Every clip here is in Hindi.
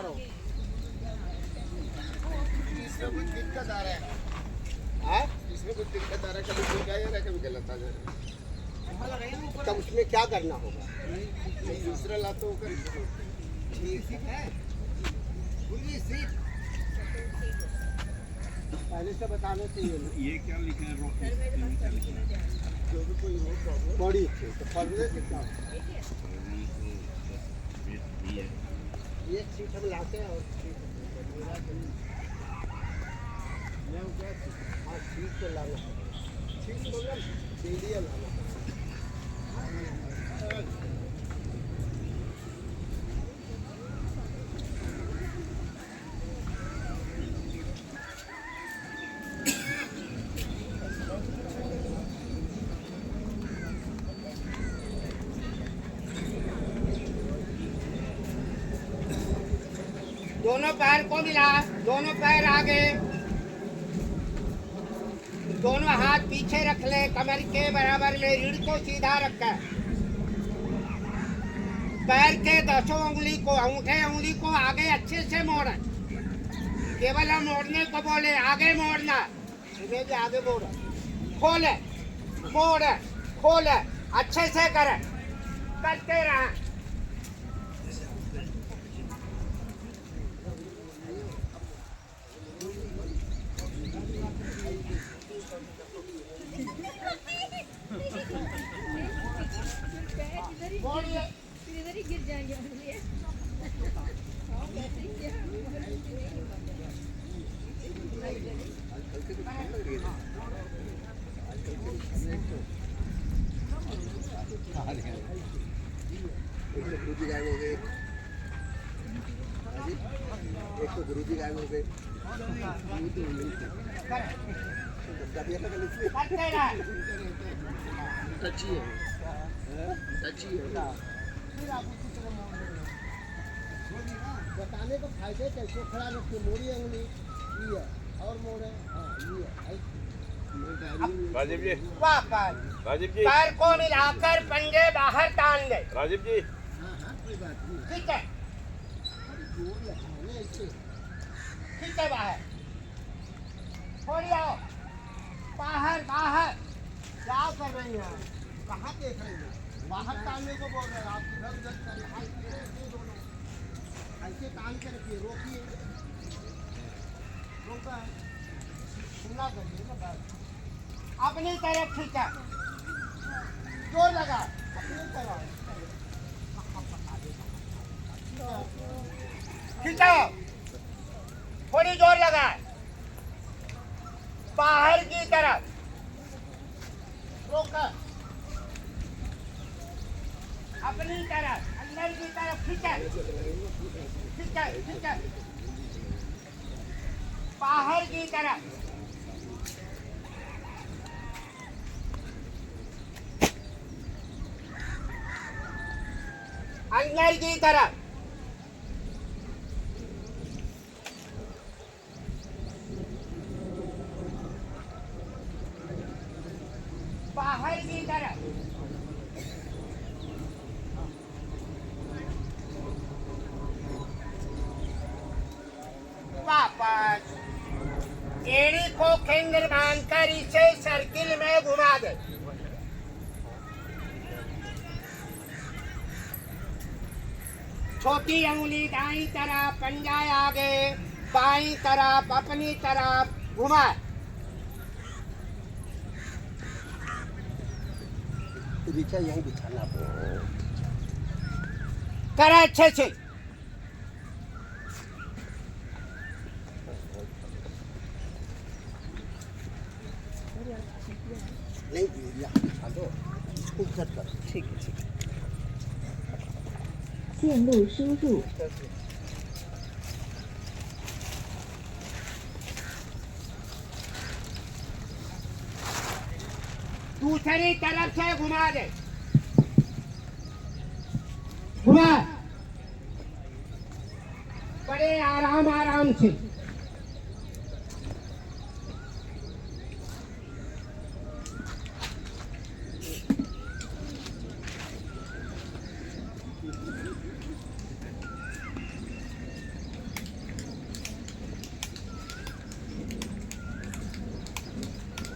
करो। इसमें कुछ दिक्कत आ रहा है, इसमें कुछ दिक्कत आ रहा है, कभी ठीक आ जा रहा है, कभी गलत आ जा रहा है। तब उसमें क्या करना होगा? दूसरा ला तो कर पहले से बताना चाहिए ना। ये क्या लिखा है जो भी कोई हो प्रॉब्लम। बड़ी अच्छी तो फर्जे कितना एक सीट हम लाते हैं और हाँ सीट तो लाना सीट मतलब सीढ़िया लाना दोनों पैर को मिला, दोनों पैर आगे, दोनों हाथ पीछे रख ले, कमर के बराबर में, रीढ़ को सीधा रखकर पैर के 10 उंगली को, अंगूठे उंगली को आगे अच्छे से मोड़। केवल हम मोड़ने को बोले, आगे मोड़ना, इन्हें भी आगे मोड़, खोले, मोड़, खोले, अच्छे से करे, करते रहे। इधर ही गिर जाएंगे गुरुजी गायब हो गए, एक तो गुरुजी गायब हो गए। अच्छी है, अच्छी है। बताने को फायदे कैसे खड़ा रखिए, मोड़ी उंगली ये है और मोड़े, हाँ ये है। राजीव जी, वापस राजीव जी, पैर को मिलाकर पंजे बाहर टान दे। राजीव जी, हाँ हाँ कोई बात नहीं। ठीक है, जोर लगाने ऐसे, ठीक है, बाहर थोड़ी आओ, बाहर बाहर क्या कर रही हैं, कहाँ देख रही हैं? बाहर टालने को बोल रहे हैं आप, इधर उधर कर रहे हैं, दोनों ऐसे टाल के रखिए, रोकिए, रोका है, सुना करिए ना बस, अपनी तरफ खींचा, जोर लगा, अपनी तरफ खींचाओ, थोड़ी जोर लगा, बाहर की तरफ रोका, अपनी तरफ, अंदर की तरफ खींचा, खींचा, खींचा, बाहर की तरफ, अंदर की तरफ, बाहर की तरफ, वापस एड़ी को केंद्र मानकर इसे सर्किल में घुमा दे। छोटी अंगुली दाईं तरफ, पंजा आगे, बाईं तरफ, अपनी तरफ घुमा। पीछे यहीं बिछाना कर अच्छे से। नहीं बिछा दो, उधर करो। ठीक है, ठीक है। 线路输入 दूसरी तरफ से घुमा दे, घुमा, बड़े आराम आराम से।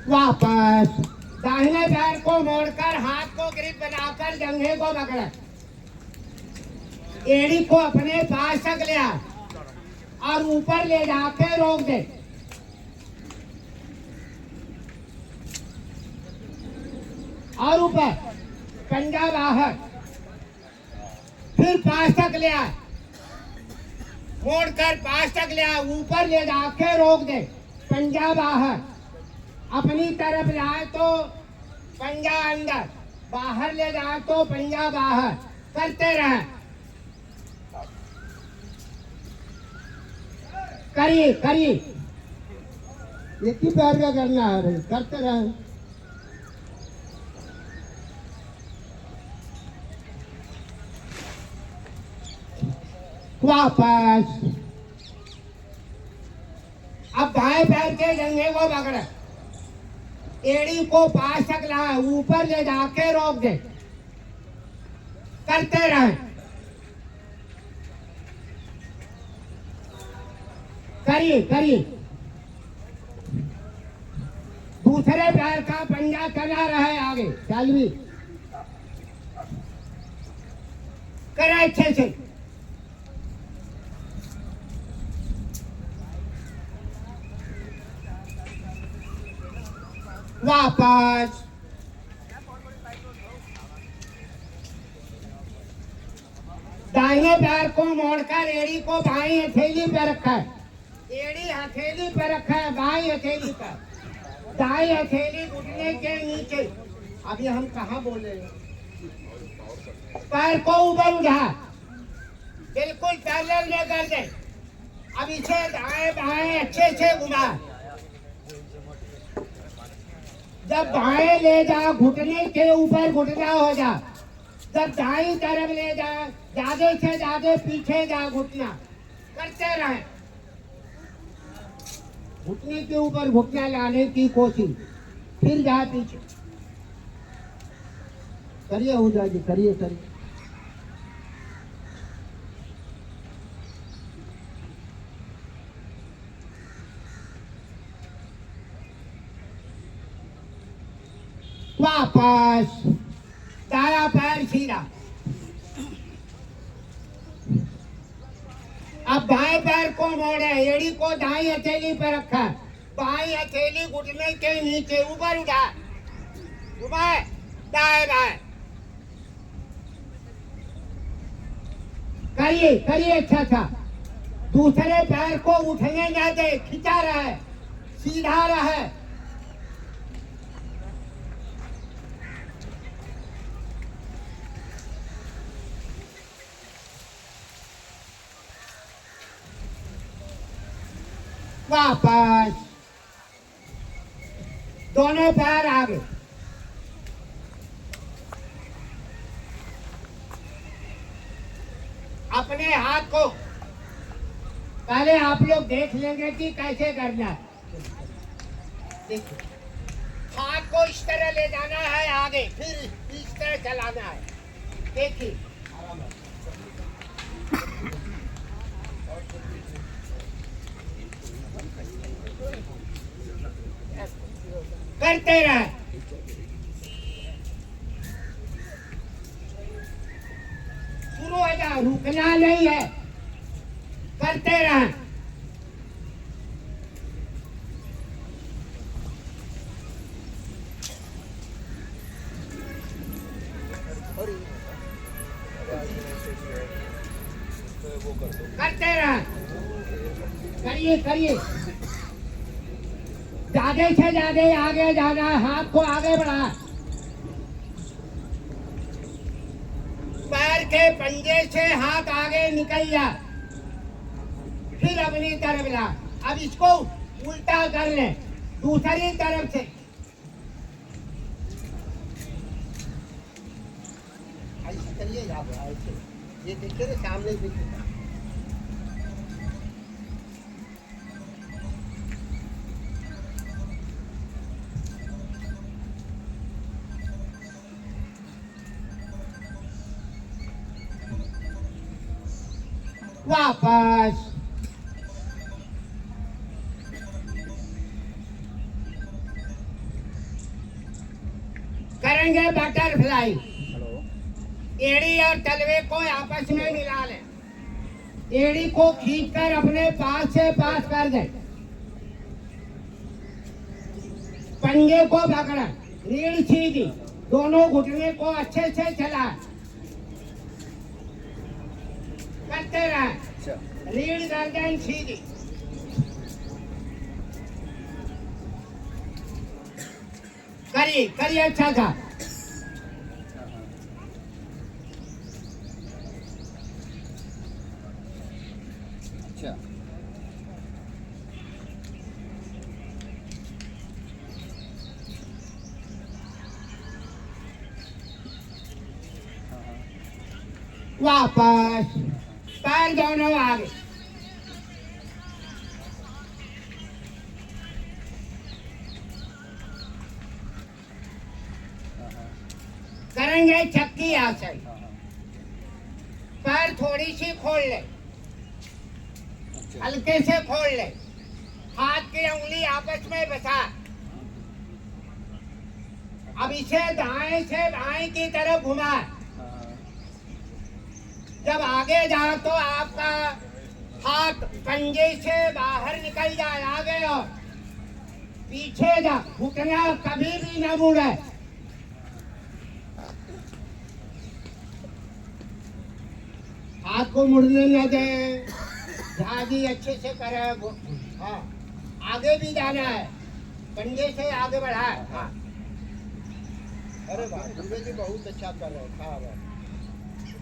वापस दाहिने पैर को मोड़कर हाथ को ग्रिप बनाकर जंघे को पकड़, एड़ी को अपने पास तक ले आ और ऊपर ले जाके रोक दे। और ऊपर, पंजा बाहर, फिर पास तक ले आ, मोड़कर पास तक ले आ, ऊपर ले जाके रोक दे। पंजा बाहर, अपनी तरफ लाए तो पंजा अंदर, बाहर ले जाए तो पंजा बाहर, करते रहे। करिए करिए, एक ही पैर का करना है भाई, करते रहे। वापस, अब बाएं पैर के जंघे को पकड़, एड़ी को पास तक ला, ऊपर ले जाके रोक दे। करते रहे। करिए करिए, दूसरे पैर का पंजा चला रहे आगे, चल भी करे अच्छे से। वापस, दाहिने पैर को मोड़कर एड़ी को बाई हथेली पे रखा है, एड़ी हथेली पे रखा है, बाई हथेली पर, दाई हथेली घुटने के नीचे। अभी हम कहाँ बोले, पैर को ऊपर उठा, बिल्कुल पैरेलल में कर दे। अब इसे दाएं बाएं अच्छे से घुमा। जब बाएं ले जा, घुटने के ऊपर घुटना हो जा। जब दाईं तरफ ले जा, ज्यादा से ज्यादा पीछे जा घुटना, करते रहे। घुटने के ऊपर घुटना लाने की कोशिश, फिर जा पीछे। करिए हुजा जी, करिए करिए। वापस, दाया पैर सीधा। अब बाएं पैर को मोड़े, एड़ी को दाई हथेली पर रखा, बाई हथेली घुटने के नीचे, ऊपर उठा, घुमाए दाएं बाएं। करिए करिए, अच्छा था। दूसरे पैर को उठने न दे, खिंचा रहे, सीधा रहे। वापस, दोनों पैर आगे। अपने हाथ को पहले आप लोग देख लेंगे कि कैसे करना है। देखिए, हाथ को इस तरह ले जाना है आगे, फिर इस तरह चलाना है। देखिए, करते रहे। शुरू हो जा, रुकना नहीं है, करते रहे। करते रहे, करिए करिए। ज्यादा से ज्यादा आगे जाना है, हाथ को आगे बढ़ा। पैर के पंजे से हाथ आगे निकल जा, फिर अपनी तरफ ला। अब इसको उल्टा कर ले, दूसरी तरफ से। ऐसे करिएगा, ऐसे ये देखिए ना, सामने देखिए। वापस, करेंगे बटरफ्लाई। एड़ी और तलवे को आपस में मिला लें। एड़ी को खींचकर अपने पास से पास कर दें। पंजे को पकड़ें, रीढ़ सीधी, दोनों घुटने को अच्छे से चलाएं, करते रहें। रीढ़ गर्दन सीधी। करिए करिए, अच्छा था। अच्छा वापस पैर दोनों आगे। करेंगे चक्की आसन। पैर थोड़ी सी खोल ले, हल्के से खोल ले। हाथ की उंगली आपस में बसा। अब इसे दाएं से बाएं की तरफ घुमा। जब आगे जाओ तो आपका हाथ पंजे से बाहर निकल जाए, आगे और पीछे जा। घुटना कभी भी न मुड़े। हाथ को मुड़ने न दे। झागी अच्छे से करे। हाँ, आगे भी जाना है, पंजे से आगे बढ़ाए। हाँ, अरे वाह, दुबे जी बहुत अच्छा कर रहे हैं। हाँ,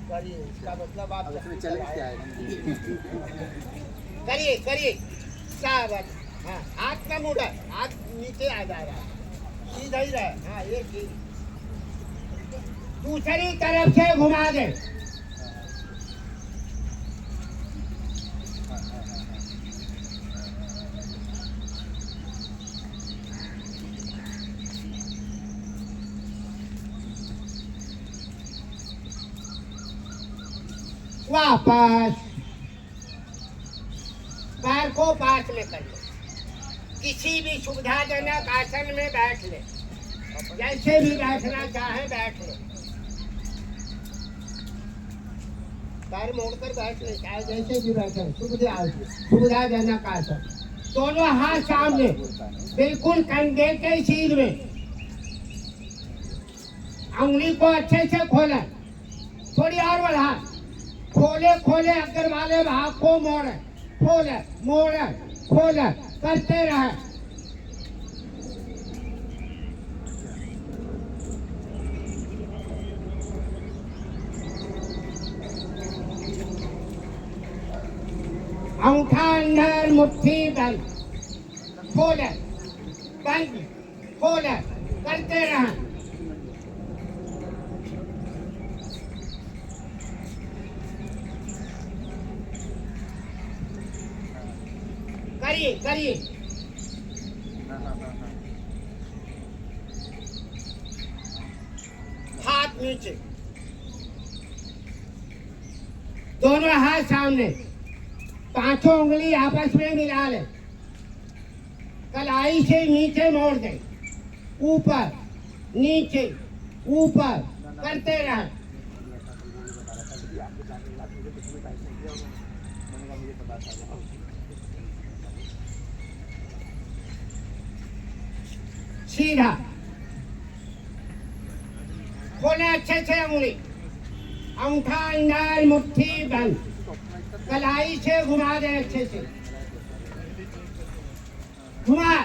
करिए, इसका मतलब आप करिए करिए। क्या बात। हाँ, हाथ का मुड़ा, हाथ नीचे आ जा रहा है, सीधा ही रहे। हाँ, ये ठीक। दूसरी तरफ से घुमा दे। वापस पैर को पास में कर लो। किसी भी सुविधाजनक आसन में बैठ ले। जैसे भी बैठना चाहे बैठ ले। पैर मोड़कर बैठ ले, चाहे जैसे भी बैठे। सुविधाजनक आसन। दोनों हाथ सामने, बिल्कुल कंधे के सीध में। उंगली को अच्छे से खोले, थोड़ी और बढ़ा। खोले खोले अंदर वाले भाग को मोड़े, खोले मोड़े, खोले, करते रहे। अंगूठा अंदर, मुट्ठी बंद। खोले बंद, खोले, करते रहे। करिए करिए। हाथ नीचे, दोनों हाथ सामने। पांचों उंगली आपस में मिला ले। कलाई से नीचे मोड़ दे। ऊपर नीचे ऊपर करते रहे। सीधा खोले अच्छे से उंगली। अंगूठा अंदर, मुट्ठी बंद। कलाई से घुमा दे अच्छे से। घुमा।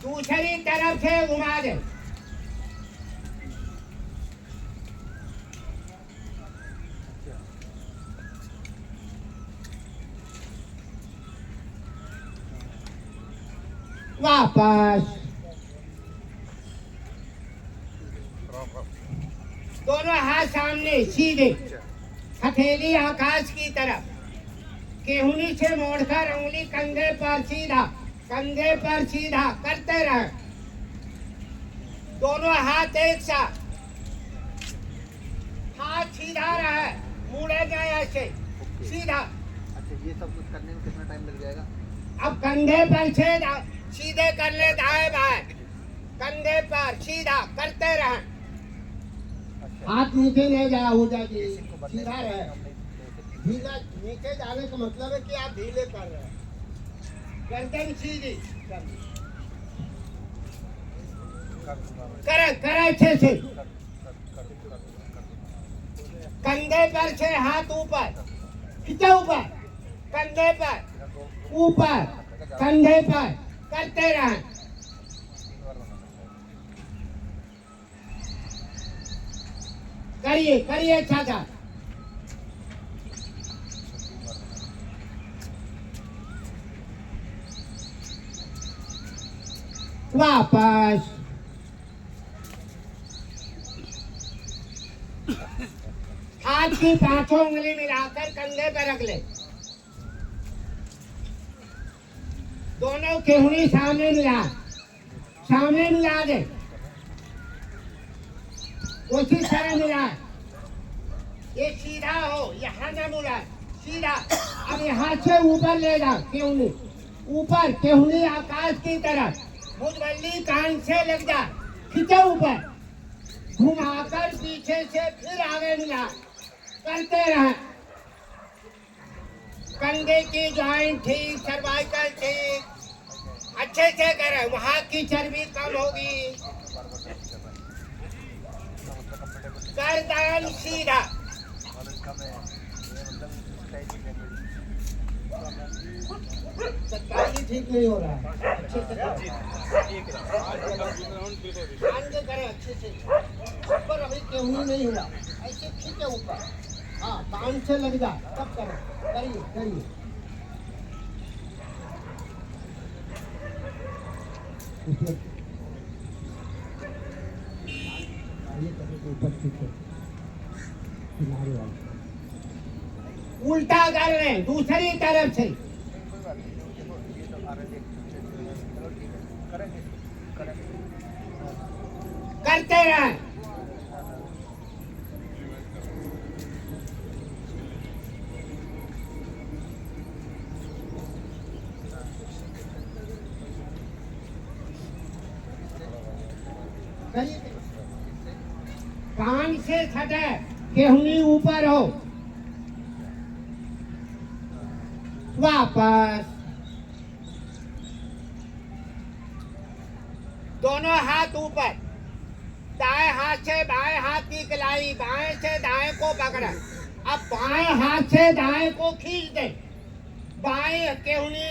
दूसरी तरफ से घुमा दे। वापस दोनों हाथ सामने सीधे, हथेली आकाश की तरफ। केहूनी से मोड़कर उंगली कंधे पर सीधा, कंधे पर सीधा करते रहे। दोनों हाथ एक साथ। हाथ सीधा रहे, मुड़े जाए ऐसे सीधा। अच्छा, ये सब कुछ करने में कितना टाइम लग जाएगा? अब कंधे पर से सीधे कर ले, दाएं बाएं कंधे पर सीधा करते रहे। हाथ नीचे नहीं जा हो जाएगी, सीधा रहे। ढीला नीचे जाने का मतलब है कि आप ढीले कर रहे हैं। गर्दन सीधी करे करे अच्छे से। कंधे पर से हाथ ऊपर खींचा, ऊपर कंधे पर, ऊपर कंधे पर करते रहें। करिए करिए चाचा। वापस हाथ की पांचों उंगली मिलाकर कंधे पर रख ले। दोनों केहनी सामने मिला दे। उसी तरह मिला। ये सीधा हो, यहाँ न मुड़ा, सीधा। अब यहाँ से ऊपर ले जा केहनी, ऊपर केहनी आकाश की तरफ। मुझबल्ली कान से लग जा, खींचा ऊपर, घुमाकर पीछे से फिर आगे मिला, करते रहे। कंधे की जॉइंट ठीक, सर्वाइकल ठीक, अच्छे से करे। वहां की चर्बी कम होगी। गर्दन सीधा। सत्ताईस ठीक नहीं हो रहा है, अच्छे से करे, अच्छे से ऊपर। अभी केहू नहीं हुआ, ऐसे खींचे ऊपर। हाँ, कान से लग जा, तब करो। करिए करिए। उल्टा कर रहे हैं दूसरी तरफ से। करते रहे। कान से सटे, केहनी ऊपर हो। वापस दोनों हाथ ऊपर, दाएं हाथ से बाएं हाथ की कलाई, बाएं से दाएं को पकड़ा। अब बाएं हाथ से दाएं को खींच दे। बाएं केहनी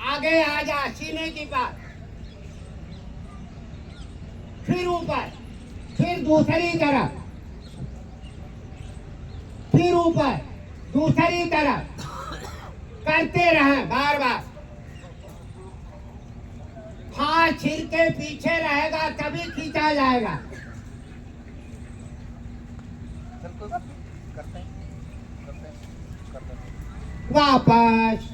आगे आ जा, सीने की पास, फिर ऊपर, फिर दूसरी तरफ, फिर ऊपर दूसरी तरफ, करते रहे बार बार। हाथ सिर के पीछे रहेगा तभी खींचा जाएगा। वापस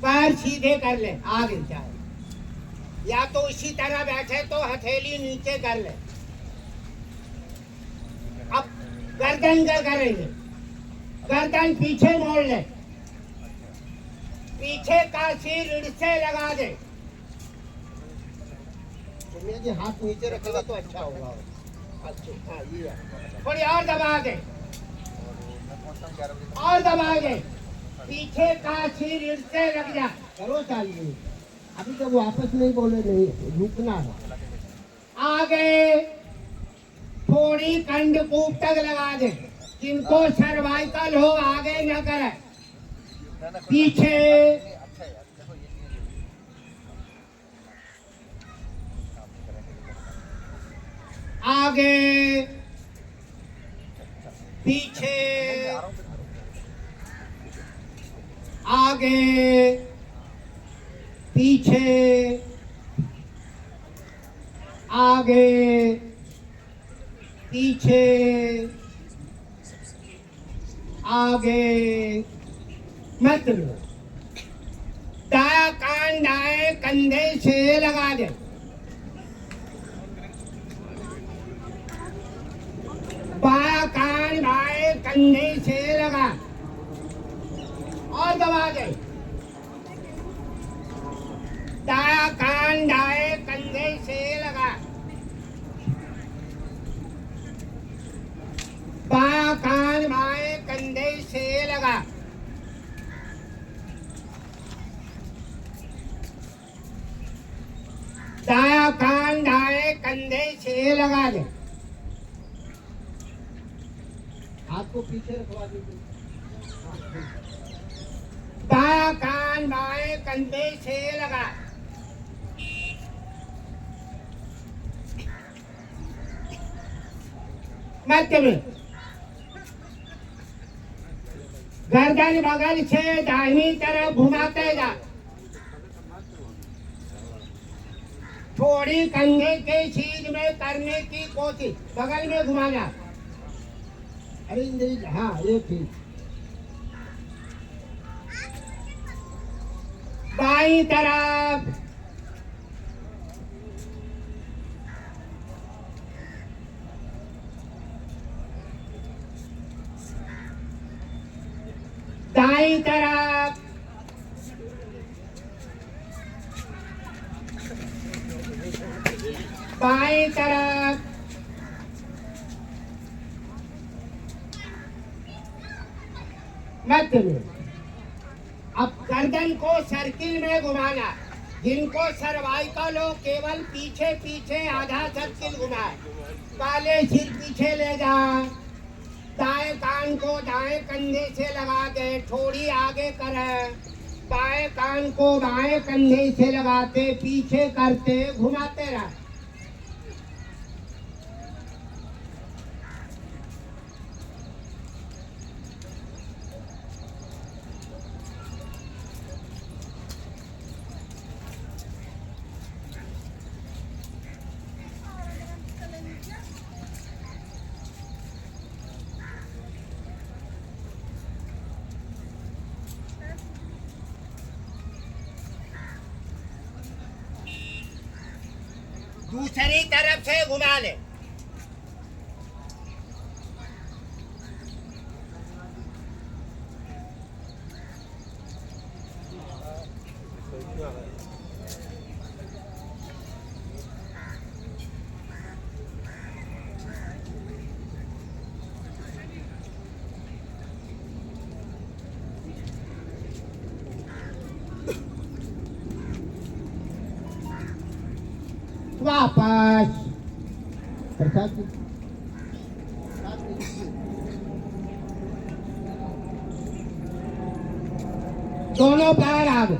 पैर सीधे कर ले, आगे जाए। या तो इसी तरह बैठे तो हथेली नीचे कर ले। अब गर्दन का करेंगे, गर्दन पीछे मोड़ ले, पीछे का सिर रीढ़ से लगा दे। जी हाथ नीचे रखेगा तो अच्छा होगा। अच्छा, हाँ, ये थोड़ी और दबा दे, और दबा दे। पीछे का सिर रीढ़ से लग जा। करो चाहिए, अभी तो वापस नहीं बोले, नहीं रुकना है। आगे थोड़ी कंडकूप तक लगा दे। जिनको सर्वाइकल हो आगे न करे, पीछे आगे, पीछे आगे, पीछे आगे, पीछे आगे। मत लो। दाया कान दाएं कंधे से लगा दे। बाया कंधे से लगा और दबा दे। दाया कान दाएं कंधे से लगा, बाया कान बाएं कंधे से लगा, दाया कान दाएं कंधे से लगा दे। हाथ को पीछे रखवा दीजिए। दाया कान बाएं कंधे से लगा, मध्य में गर्दन बगल से दाहिनी तरफ घुमाते जा, थोड़ी कंधे के सीध में करने की कोशिश, बगल में घुमाना। अरे नहीं, हाँ ये ठीक। बाईं तरफ दाईं तरफ बाईं तरफ मध्य में। अब गर्दन को सर्किल में घुमाना। जिनको सर्वाइकल हो केवल पीछे पीछे आधा सर्किल घुमाए, काले सिर पीछे ले जा, दाएं कान को दाएं कंधे से लगा दे, थोड़ी आगे करे, बाएं कान को बाएं कंधे से लगाते पीछे करते घुमाते रह। दूसरी तरफ से घुमा ले। वापस प्रसाद दोनों पैर आगे।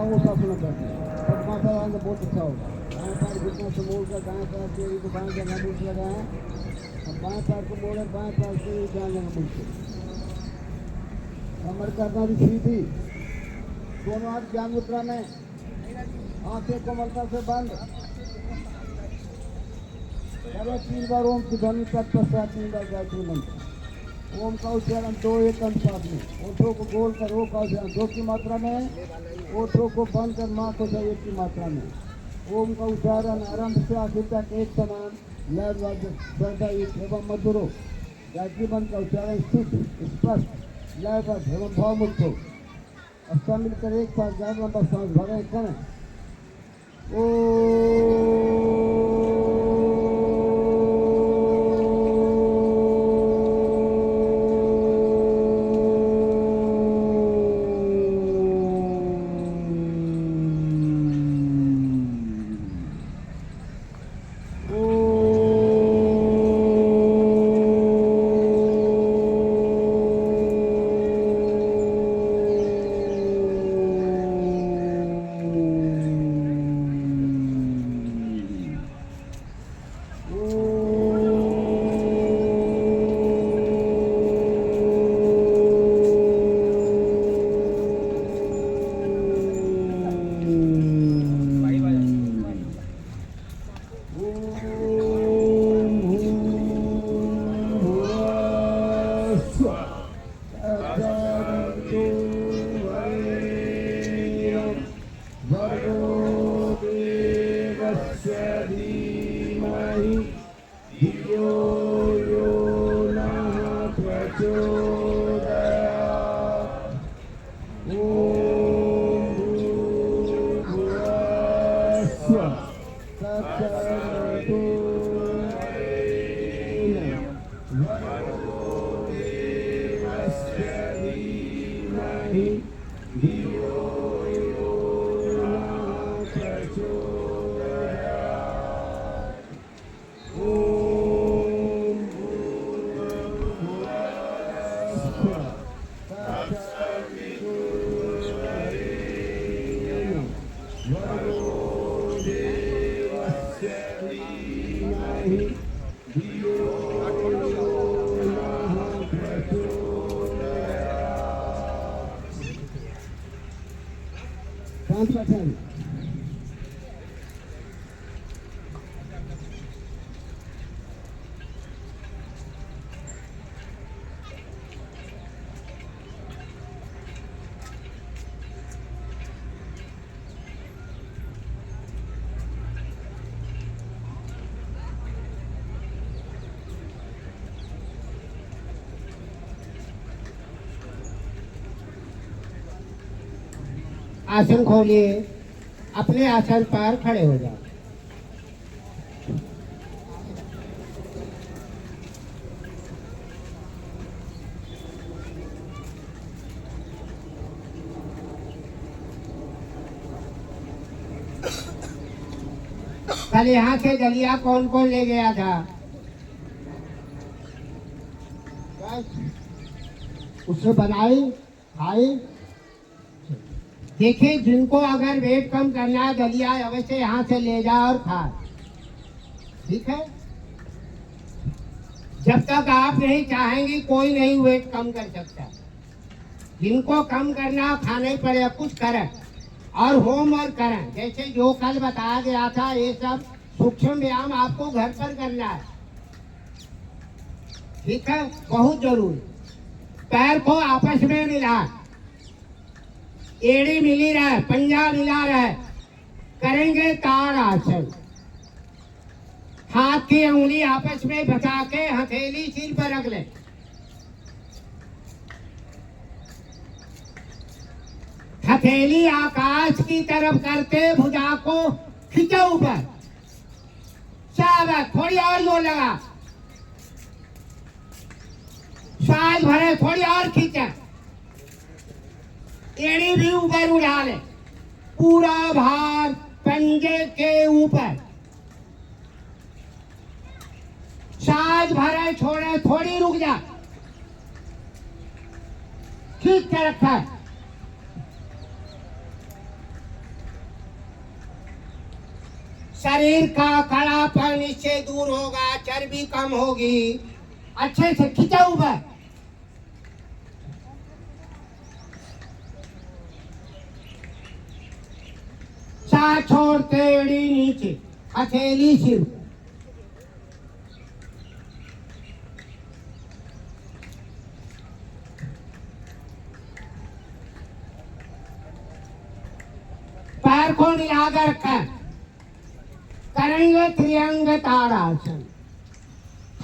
वो सपना करते पद्मासन आएंगे बहुत अच्छा होगा। दाएं पैर घुटनों से मोड़कर दाएं पैर से को बाएं जगह मूछ लगाए, अब बाएं पैर को मोड़े बाएं पैर से दाएं जगह मूछ। कमर करना भी सीधी, दोनों हाथ ज्ञान मुद्रा में, आंखें कोमलता से बंद। चलो 3 बार ओम की ध्वनि तत्पश्चात 3 बार गायत्री मंत्र। ओम का उच्चारण 2 एक अनुपात में, ओठों को गोल कर ओ का उच्चारण 2 की मात्रा में, ओठों को बंद कर माँ को 1 की मात्रा में। ओम का उच्चारण आरंभ से आखिर तक एक समान, लयबद्ध, श्रद्धायुक्त एवं मधुर हो। गायत्री मंत्र का उच्चारण शुद्ध, स्पष्ट, लयबद्ध एवं भावमुक्त हो। अब सब मिलकर एक साथ ज्ञान लंबा सांस भरें करें। आसन खोलिए, अपने आसन पर खड़े हो जाओ। कल यहाँ से दलिया कौन कौन ले गया था? बस उससे बनाई खाई। देखिए, जिनको अगर वेट कम करना है, दलिया अवश्य यहाँ से ले जाओ और खा। ठीक है? जब तक आप नहीं चाहेंगे कोई नहीं वेट कम कर सकता। जिनको कम करना खाना ही पड़ेगा, कुछ करें और होमवर्क करें। जैसे जो कल बताया गया था, ये सब सूक्ष्म व्यायाम आपको घर पर करना है। ठीक है? बहुत जरूरी। पैर को आपस में मिला, एड़ी मिली रहे, पंजा मिला रहे। करेंगे ताड़ आसन। हाथ की उंगली आपस में बचा के हथेली सिर पर रख ले। हथेली आकाश की तरफ करते भुजा को खींचो ऊपर। शाबाश, थोड़ी और जोर लगा। सांस भरे, थोड़ी और खींचे। एड़ी भी ऊपर उठा ले। पूरा भार पंजे के ऊपर। सांस भरे, छोड़े, थोड़ी रुक जा। खींच के रखा है। शरीर का कड़ापन इससे दूर होगा, चर्बी कम होगी। अच्छे से खींचा ऊपर। सांस छोड़ते एड़ी नीचे, हथेली सिर। पैर को मिलाकर रखें। करेंगे त्रिअंग ताड़ासन।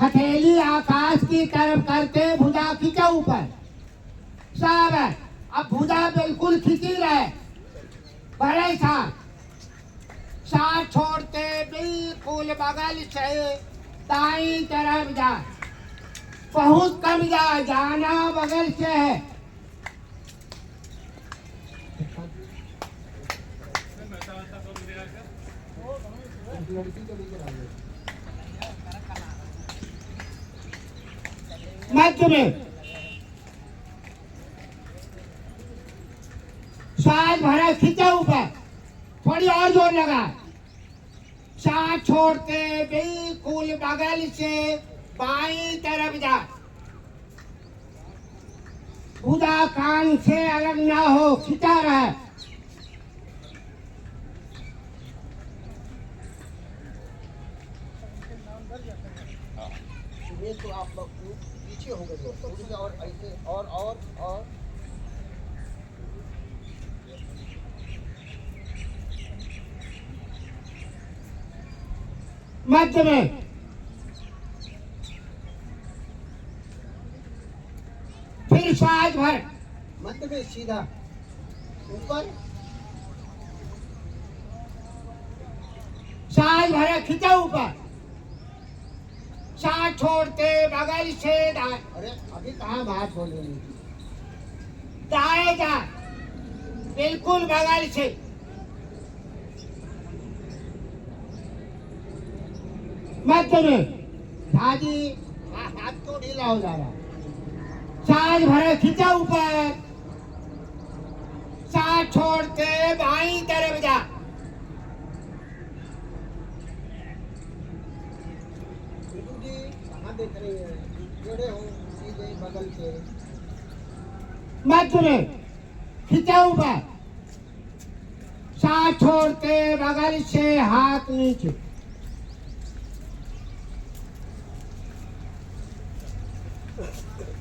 हथेली आकाश की तरफ करते भुजा खींचा ऊपर। शाबाश, अब भुजा बिल्कुल खींची रहे। बड़े सांस छोड़ते बिल्कुल बगल से दाईं तरफ जा। बहुत कम जा, जाना बगल से है। मध्य में सांस भरा, खींचा ऊपर। थोड़ी और जोर लगा। सांस छोड़ते बिल्कुल बगल से बाईं तरफ जा। भुजा कान से अलग ना हो, खींचा रहे। ये तो आप लोग पीछे हो गए, थोड़ी सी और ऐसे और मध्य में फिर सांस भर। मध्य में सीधा ऊपर। सांस भरे, खींचा ऊपर। साथ छोड़ते बगल से दाएं। अरे अभी कहाँ बात बोल रही है? दाएं जा, बिल्कुल बगल से। मध्य में दादी हाथ तो ढीला हो जा रहा। साज भरे खींचा ऊपर, साथ छोड़ते बाईं तरफ जा। कहाँ देख रही है? जोड़े हो सीधे बगल से। मध्य में खींचा ऊपर, साथ छोड़ते बगल से हाथ नीचे।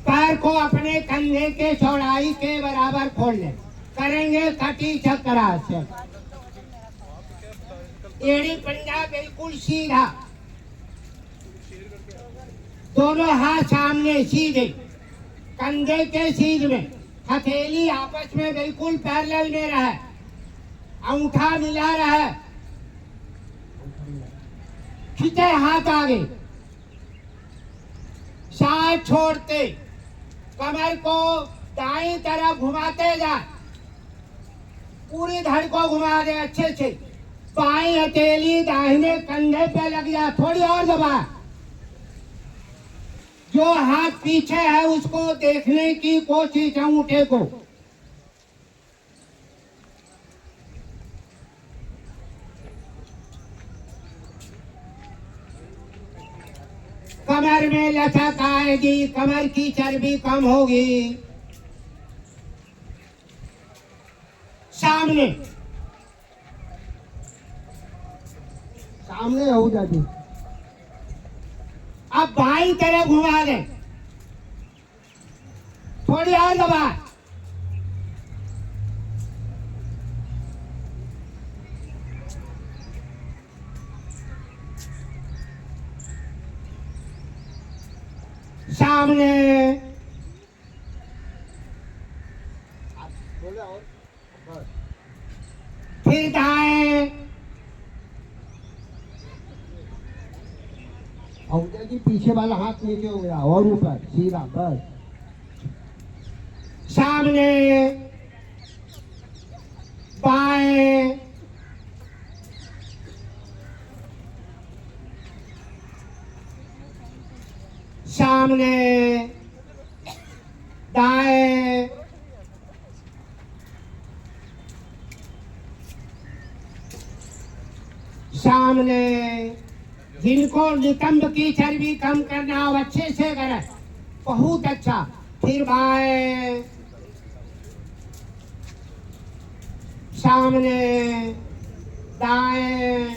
पैर को अपने कंधे के चौड़ाई के बराबर खोल ले। करेंगे कटी चक्रासन। एड़ी पंजा बिल्कुल सीधा, दोनों हाथ सामने सीधे, कंधे के सीध में, हथेली आपस में बिल्कुल पैरेलल में रहे, अंगूठा मिला रहे, खींचे हाथ आगे, साथ छोड़ते कमर को दाईं तरफ घुमाते जा। पूरी धड़ को घुमा दे अच्छे से। बाईं हथेली दाहिने कंधे पे लग जा, थोड़ी और दबा। जो हाथ पीछे है उसको देखने की कोशिश, अंगूठे को। कमर में लचक आएगी, कमर की चर्बी कम होगी। सामने सामने हो जाती। अब बाईं तरफ घुमा दे, थोड़ी और दबा। सामने फिर दाएं, औंधा जी पीछे वाला हाथ नीचे हो गया और ऊपर सीधा, बस। सामने बाएं, सामने दाएं, सामने। जिनको नितंब की चर्बी कम करना हो अच्छे से करें, बहुत अच्छा। फिर बाएं, सामने दाएं,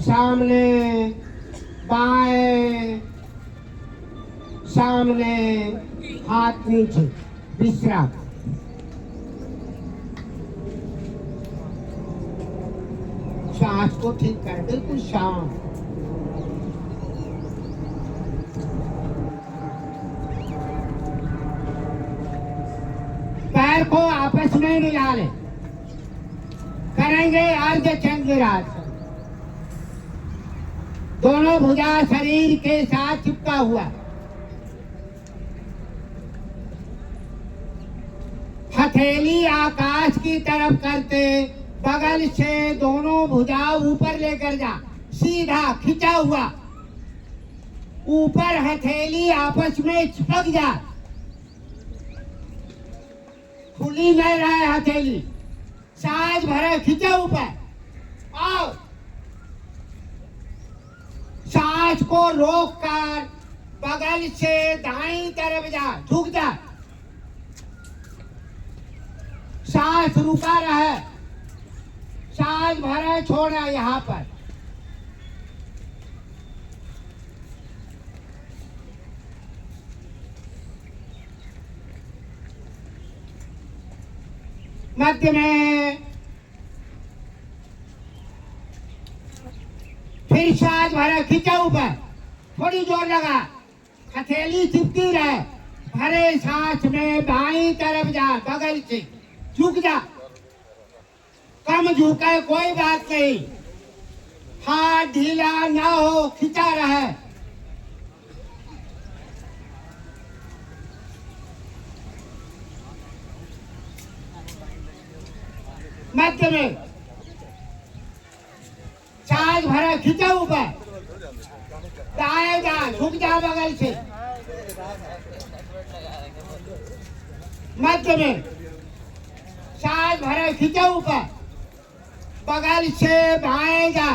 सामने बाएं, सामने हाथ नीचे, विश्राम। सांस को ठीक कर, बिल्कुल शांत। पैर को आपस में मिला ले। करेंगे अर्धचंद्रासन। दोनों भुजा शरीर के साथ चिपका हुआ, हथेली आकाश की तरफ करते बगल से दोनों भुजा ऊपर लेकर जा, सीधा खिंचा हुआ। ऊपर हथेली आपस में चिपक जा, खुली नहीं रहे हथेली। साज भरे खिंचा ऊपर। आओ, सांस को रोक कर बगल से दाईं तरफ जा, झुक जा। सांस रुका रहे, सांस भरे छोड़ा यहाँ पर। मध्य में फिर सांस भरे खींचा ऊपर, थोड़ी जोर लगा, हथेली चिपकी रहे। भरे सांस में बाईं तरफ जा, बगल से झुक जा। कम झुके कोई बात नहीं, हाथ ढीला ना हो, खींचा रहे। मध्य में छाछ भरा खींचा ऊपर, दाएं जा, झुक जा बगल से, मध्य में छाछ भरा खींचा ऊपर, बगल से बाएं जा,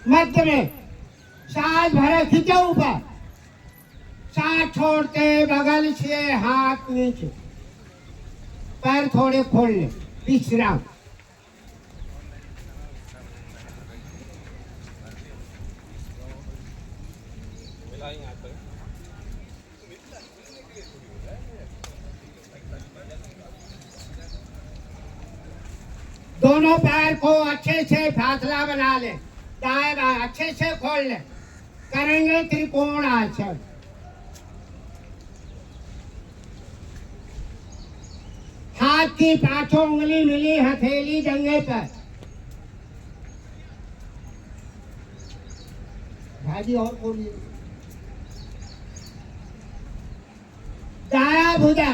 मध्य में सांस भरा खींचा ऊपर, सांस छोड़ते बगल से हाथ नीचे, पैर थोड़े खोल ले, विश्राम। दोनों पैर को अच्छे से फासला बना ले, दाएं बाएं अच्छे से खोल ले, करेंगे त्रिकोण आसन। हाथ की पांचों उंगली मिली हथेली जंघे पर, भाजी और बोलिए। दाया भुजा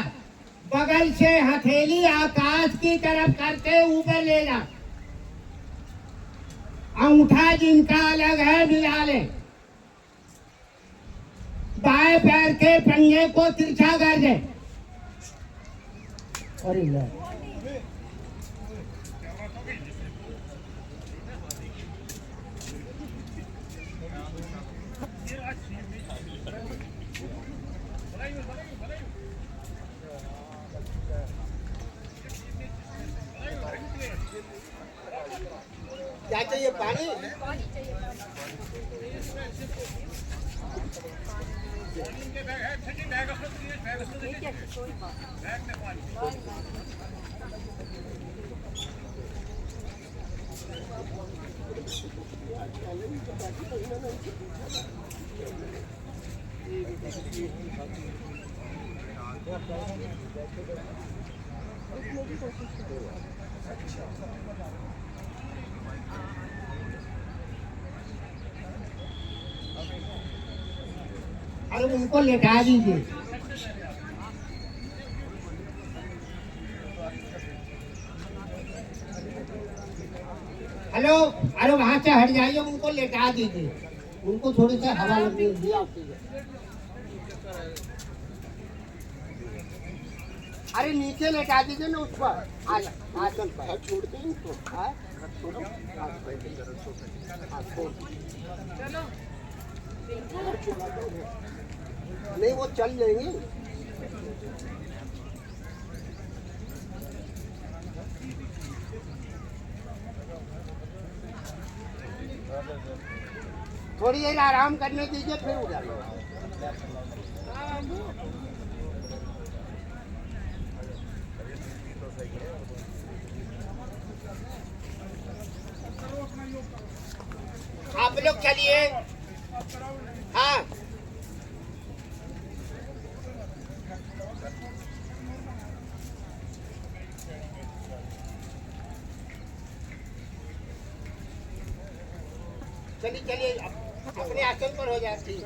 बगल से हथेली आकाश की तरफ करके ऊपर ले जा, अंगूठा जिनका अलग है मिला ले, बाएं पैर के पंजे को तिरछा कर दे, अरे क्या चाहिए? पानी? अरे उनको लेटा दीजिए। हेलो, अरे वहां से हट जाइए, उनको लेटा दीजिए, उनको थोड़ी सी हवा लगनी है आपकी। अरे नीचे लेटा दीजिए ना उस पर, आसन पर छोड़ते हैं उसको, नहीं वो चल जाएंगे। थोड़ी देर आराम करने दीजिए, फिर उठा लो। आप लोग चलिए। हाँ, चलिए चलिए, अपने आसन पर हो जाए। ठीक,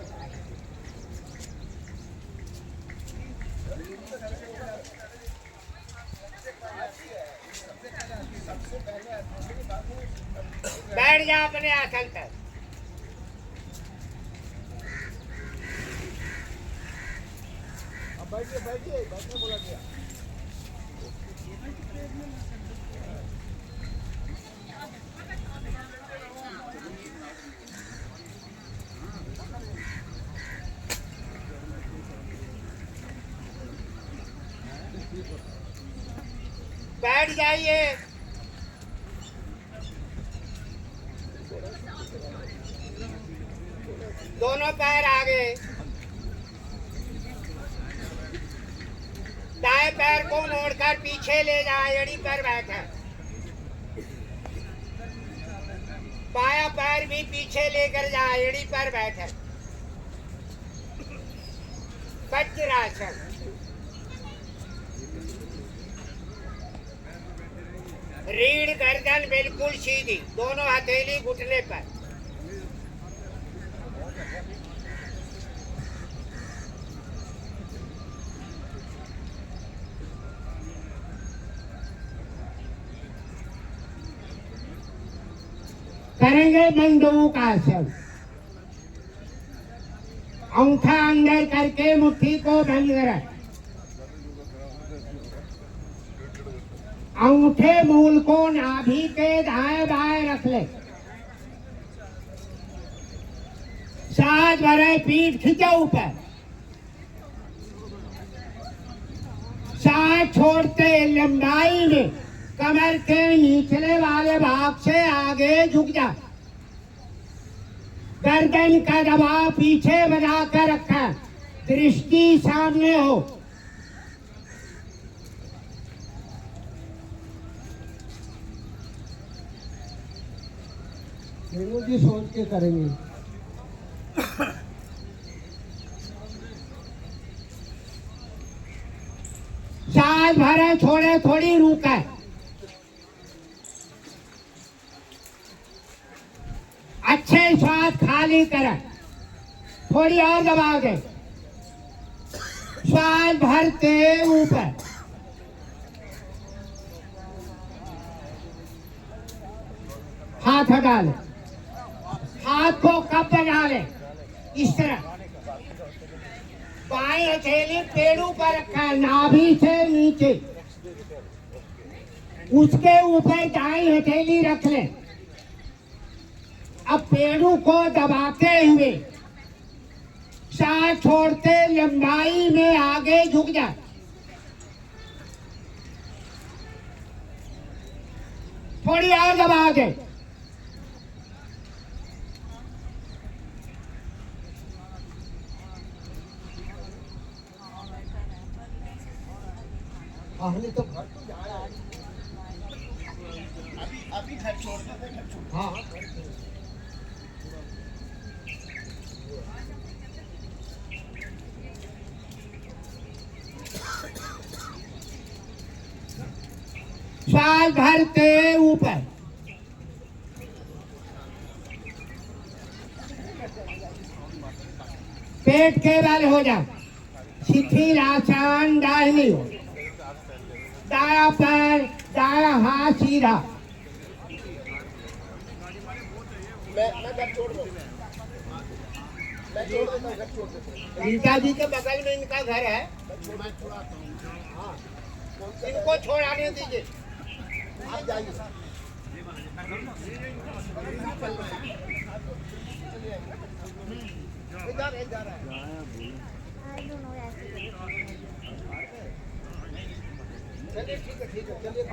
बैठ जा अपने आसन पर। बैठिए बैठिए, बैठने बोला गया। बैठ जाइए। दोनों पैर आगे, दाएं पैर को मोड़कर पीछे ले जाए, एड़ी पर बैठे। बायां पैर भी पीछे लेकर जाए, एड़ी पर बैठे। वज्रासन। रीढ़ गर्दन बिल्कुल सीधी, दोनों हथेली घुटने पर। करेंगे मंडूक आसन। अंगूठा अंदर करके मुट्ठी को बंद करें। अंगूठे मूल को नाभि के दाएं बाएं रख ले। सांस भरे, पीठ खींचो ऊपर। सांस छोड़ते लंबाई में कमर के निचले वाले भाग से आगे झुक जा। गर्दन का दबाव पीछे बनाकर रखा, दृष्टि सामने हो। जी सोच के करेंगे। सांस भरे, छोड़े, थोड़ी रुका। अच्छे श्वास खाली करें, थोड़ी और दबाव दे। श्वास भरते ऊपर, हाथ हटा ले। हाथ को कब बना ले, इस तरह। बाएं हथेली पेड़ों पर रखा है, नाभि से नीचे। उसके ऊपर दाईं हथेली रख ले। अब पेड़ों को दबाते हुए सांस छोड़ते लंबाई में आगे झुक जा। थोड़ी और दबा दे। हमने तो घर तो जा रहा है। अभी घर छोड़ देते, घर छोड़। हाँ, श्वास भरते ऊपर, पेट के बल हो जा। शिथिल आसान दाहिनी हो। दाया पैर, दाया हाथ सीधा। मैं घर छोड़ दूँ, मैं छोड़ देता हूँ, घर छोड़ देता हूँ। रीता जी के बगल में इनका घर है। मैं छोड़ाता हूँ। हाँ, इनको छोड़ाने दीजिए। आप जाइए। जा रहा है। चलिए ठीक है, चलिए।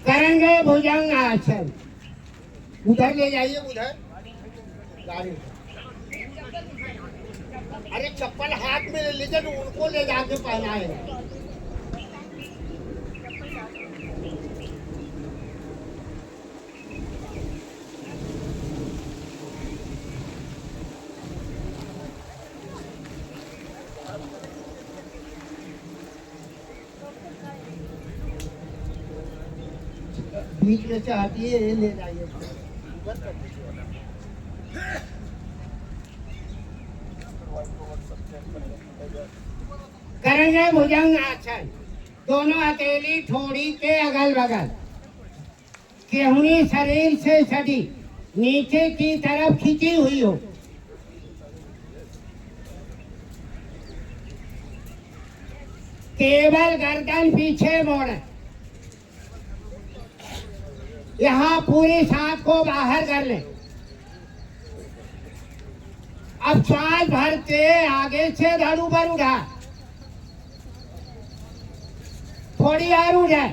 करेंगे भुजंग आसन। उधर ले जाइए, उधर गाड़ी। अरे चप्पल हाथ में ले लीजिए, तो उनको ले जाके पहनाए। बीच में से आती है, ये ले जाइए। करेंगे भुजंग आसन। दोनों हथेली ठोड़ी के अगल बगल, केहूनी शरीर से सटी नीचे की तरफ खींची हुई हो। केवल गर्दन पीछे मोड़े। यहाँ पूरी सांस को बाहर कर ले। अब श्वास भरते आगे से धड़ ऊपर उठा, थोड़ी और उठे।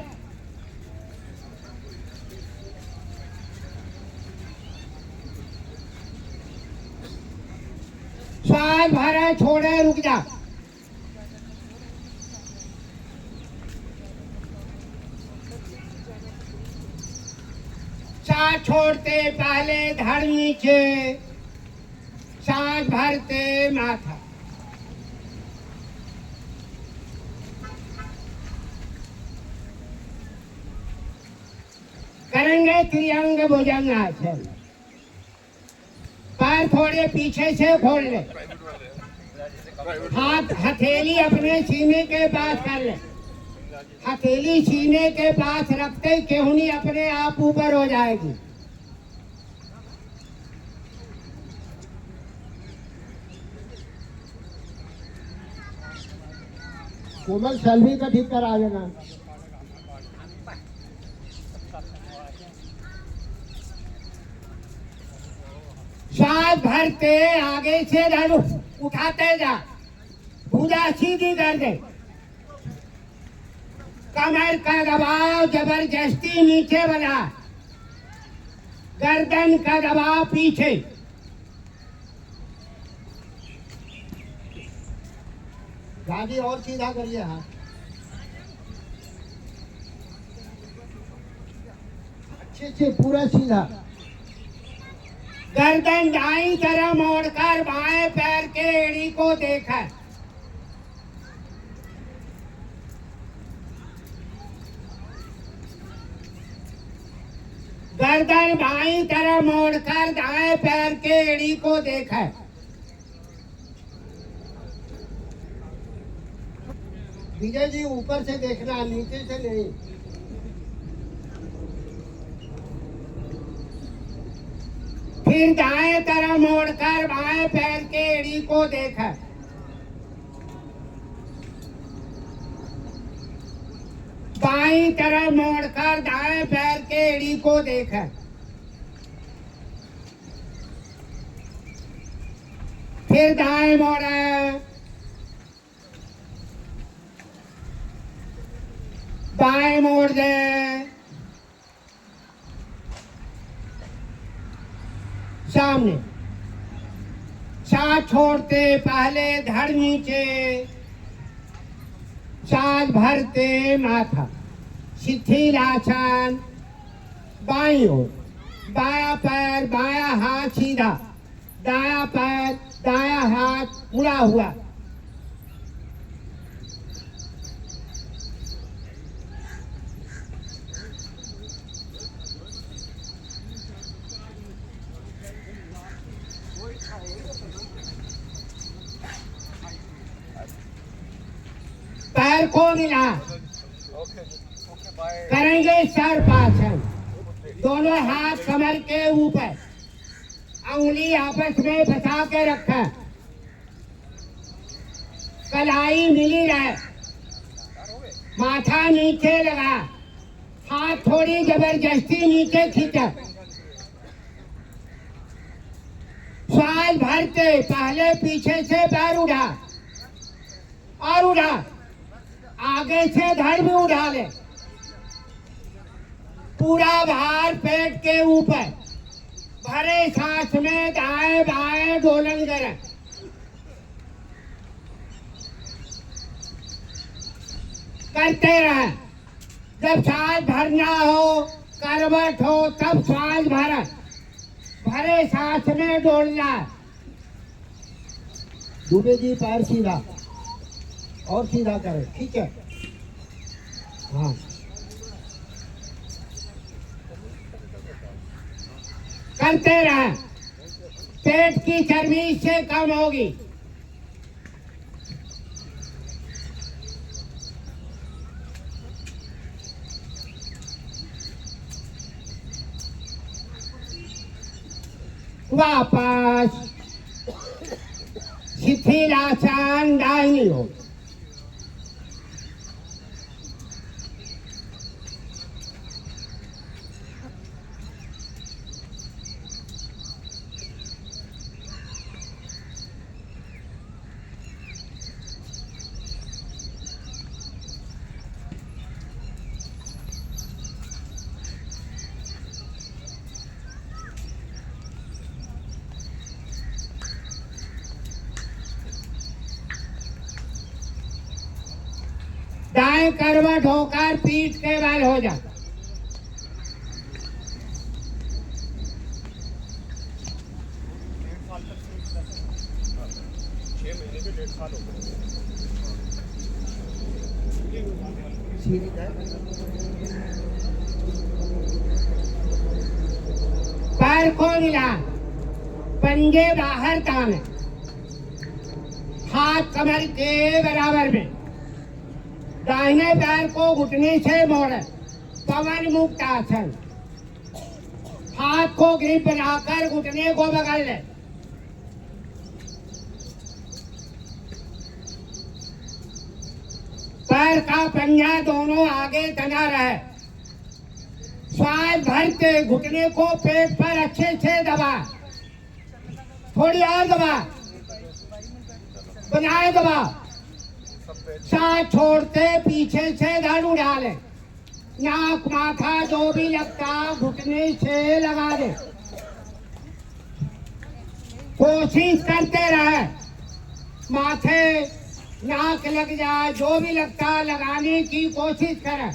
श्वास भरे, छोड़े, रुक जा। सांस छोड़ते पहले धड़ नीचे, सांस भरते माथा। करेंगे त्रिअंग भुजंग आसन। पैर थोड़े पीछे से खोल ले। हाथ हथेली अपने सीने के पास कर ले। हथेली सीने के पास रखते ही केहूनी अपने आप ऊपर हो जाएगी। कोमल सैलरी का ठीक करा देना। सांस भरते आगे से धड़ उठाते जा, भुजा सीधी कर दे। कमर का दबाव जबरदस्ती नीचे बना, गर्दन का दबाव पीछे। गाड़ी और सीधा करिए हाथ। अच्छे से पूरा सीधा। गर्दन दाईं तरफ मोड़कर बाएं पैर के एड़ी को देखा। गर्दन बाईं तरफ मोड़कर दाएं पैर के एड़ी को देखा। विजय जी ऊपर से देखना, नीचे से नहीं। फिर दाएं तरफ मोड़कर बाएं पैर के एड़ी को देखा। बाईं तरफ मोड़कर दाएं पैर के एड़ी को देखा। फिर दाएं मोड़ा, बाएं मोड़ दे। सामने सांस छोड़ते पहले धड़ नीचे, सांस भरते माथा, शिथिल आसन। बाईं ओर, बायां पैर बायां हाथ सीधा, दायां पैर दायां हाथ मुड़ा हुआ। पैर को मिला, करेंगे सर्पासन। दोनों हाथ कमर के ऊपर, अंगुली आपस में फंसा के रखा, कलाई मिली रहे, माथा नीचे लगा, हाथ थोड़ी जबरदस्ती नीचे खींचा। श्वास भरते पहले पीछे से पैर उठा और उठा, आगे से धड़ भी उठा ले। पूरा भार पेट के ऊपर, भरे सांस में दाएं बाएं दोलन करें। करते रहे। जब सांस भरना हो, करवट हो, तब सांस भरें। भरे सांस में डोलना। दुबे जी पैर सीधा और सीधा करें, ठीक है। हाँ, करते रहे। पेट की चर्बी इससे कम होगी। वापस शिथिल आसन दाहिनी ओर। दाएं करवट होकर पीठ के बल हो जा। पैर को मिला, पंजे बाहर ताने, हाथ कमर के बराबर में, दाहिने पैर को घुटने से मोड़े, पवन मुक्त आसन। हाथ को ग्रिप बनाकर घुटने को पकड़ ले। पैर का पंजा दोनों आगे तना रहे। श्वास भरते घुटने को पेट पर अच्छे से दबा, थोड़ी और दबा, बनाए दबा। सांस छोड़ते पीछे से धड़ उड़ा ले। नाक माथा जो भी लगता घुटने से लगा दे। कोशिश करते रहे, माथे नाक लग जाए, जो भी लगता लगाने की कोशिश करें।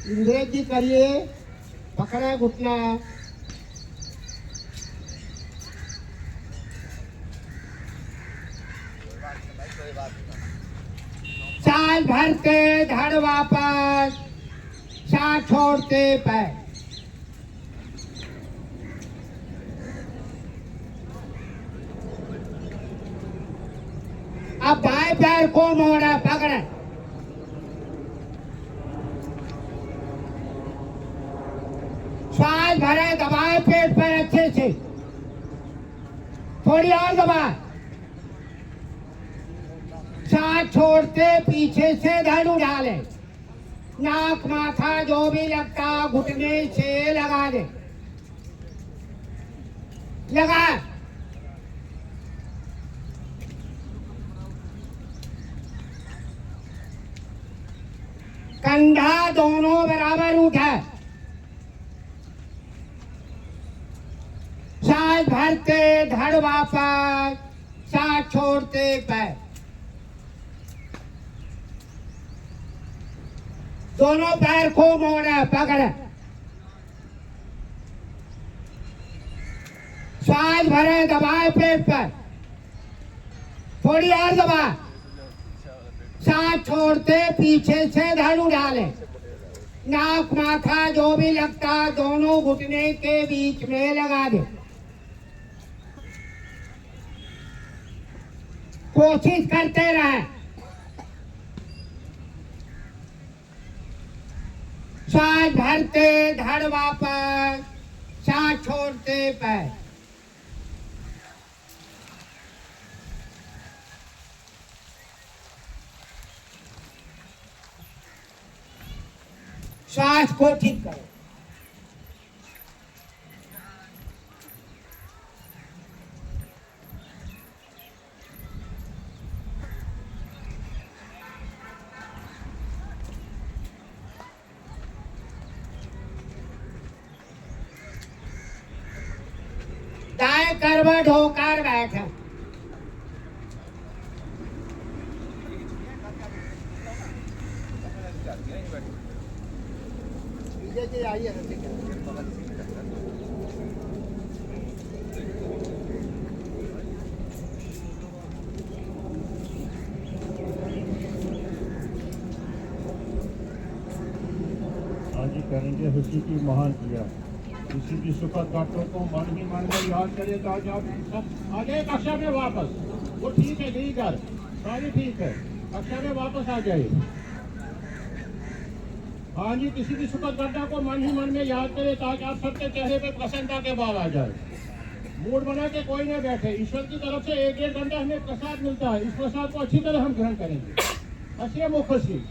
अंग्रेजी करिए, पकड़े घुटना। सांस भरते धड़ वापस, सांस छोड़ते पैर। अब बाएं पैर को मोड़ा, पकड़े। श्वास भरे, दबाए पेट पर अच्छे से, थोड़ी और दबा। सांस छोड़ते पीछे से धड़ उड़ा ले। नाक माथा जो भी लगता घुटने से लगा दे। लगा। कंधा दोनों बराबर उठा। सांस भरते धड़ वापस, सांस छोड़ते पैर। दोनों पैर को मोड़ा, पकड़। श्वास भरे, दबाए पेट पर, थोड़ी और दबा। सांस छोड़ते पीछे से धड़ उड़ा ले। नाक माथा जो भी लगता दोनों घुटने के बीच में लगा दे। कोशिश करते रहे। सांस भरते धड़ वापस, सांस छोड़ते पैर। श्वास को ठीक करो। दाएं करवट होकर बैठे। आइए आज करेंगे खुशी की महान क्रिया। किसी की सुखद बातों को मन ही मन में याद करे तो आज आप सब आ जाए कक्षा में वापस। वो ठीक है, नहीं कर सारी ठीक है, कक्षा में वापस आ जाए। हाँ जी, किसी की सुखद घटना को मन ही मन में याद करे ताकि आप सबके चेहरे पे प्रसन्नता के भाव आ जाए। मूड बना के कोई न बैठे। ईश्वर की तरफ से 1-1.5 घंटा हमें प्रसाद मिलता है। इस प्रसाद को अच्छी तरह हम ग्रहण करेंगे। हंसिए मुख खुशी।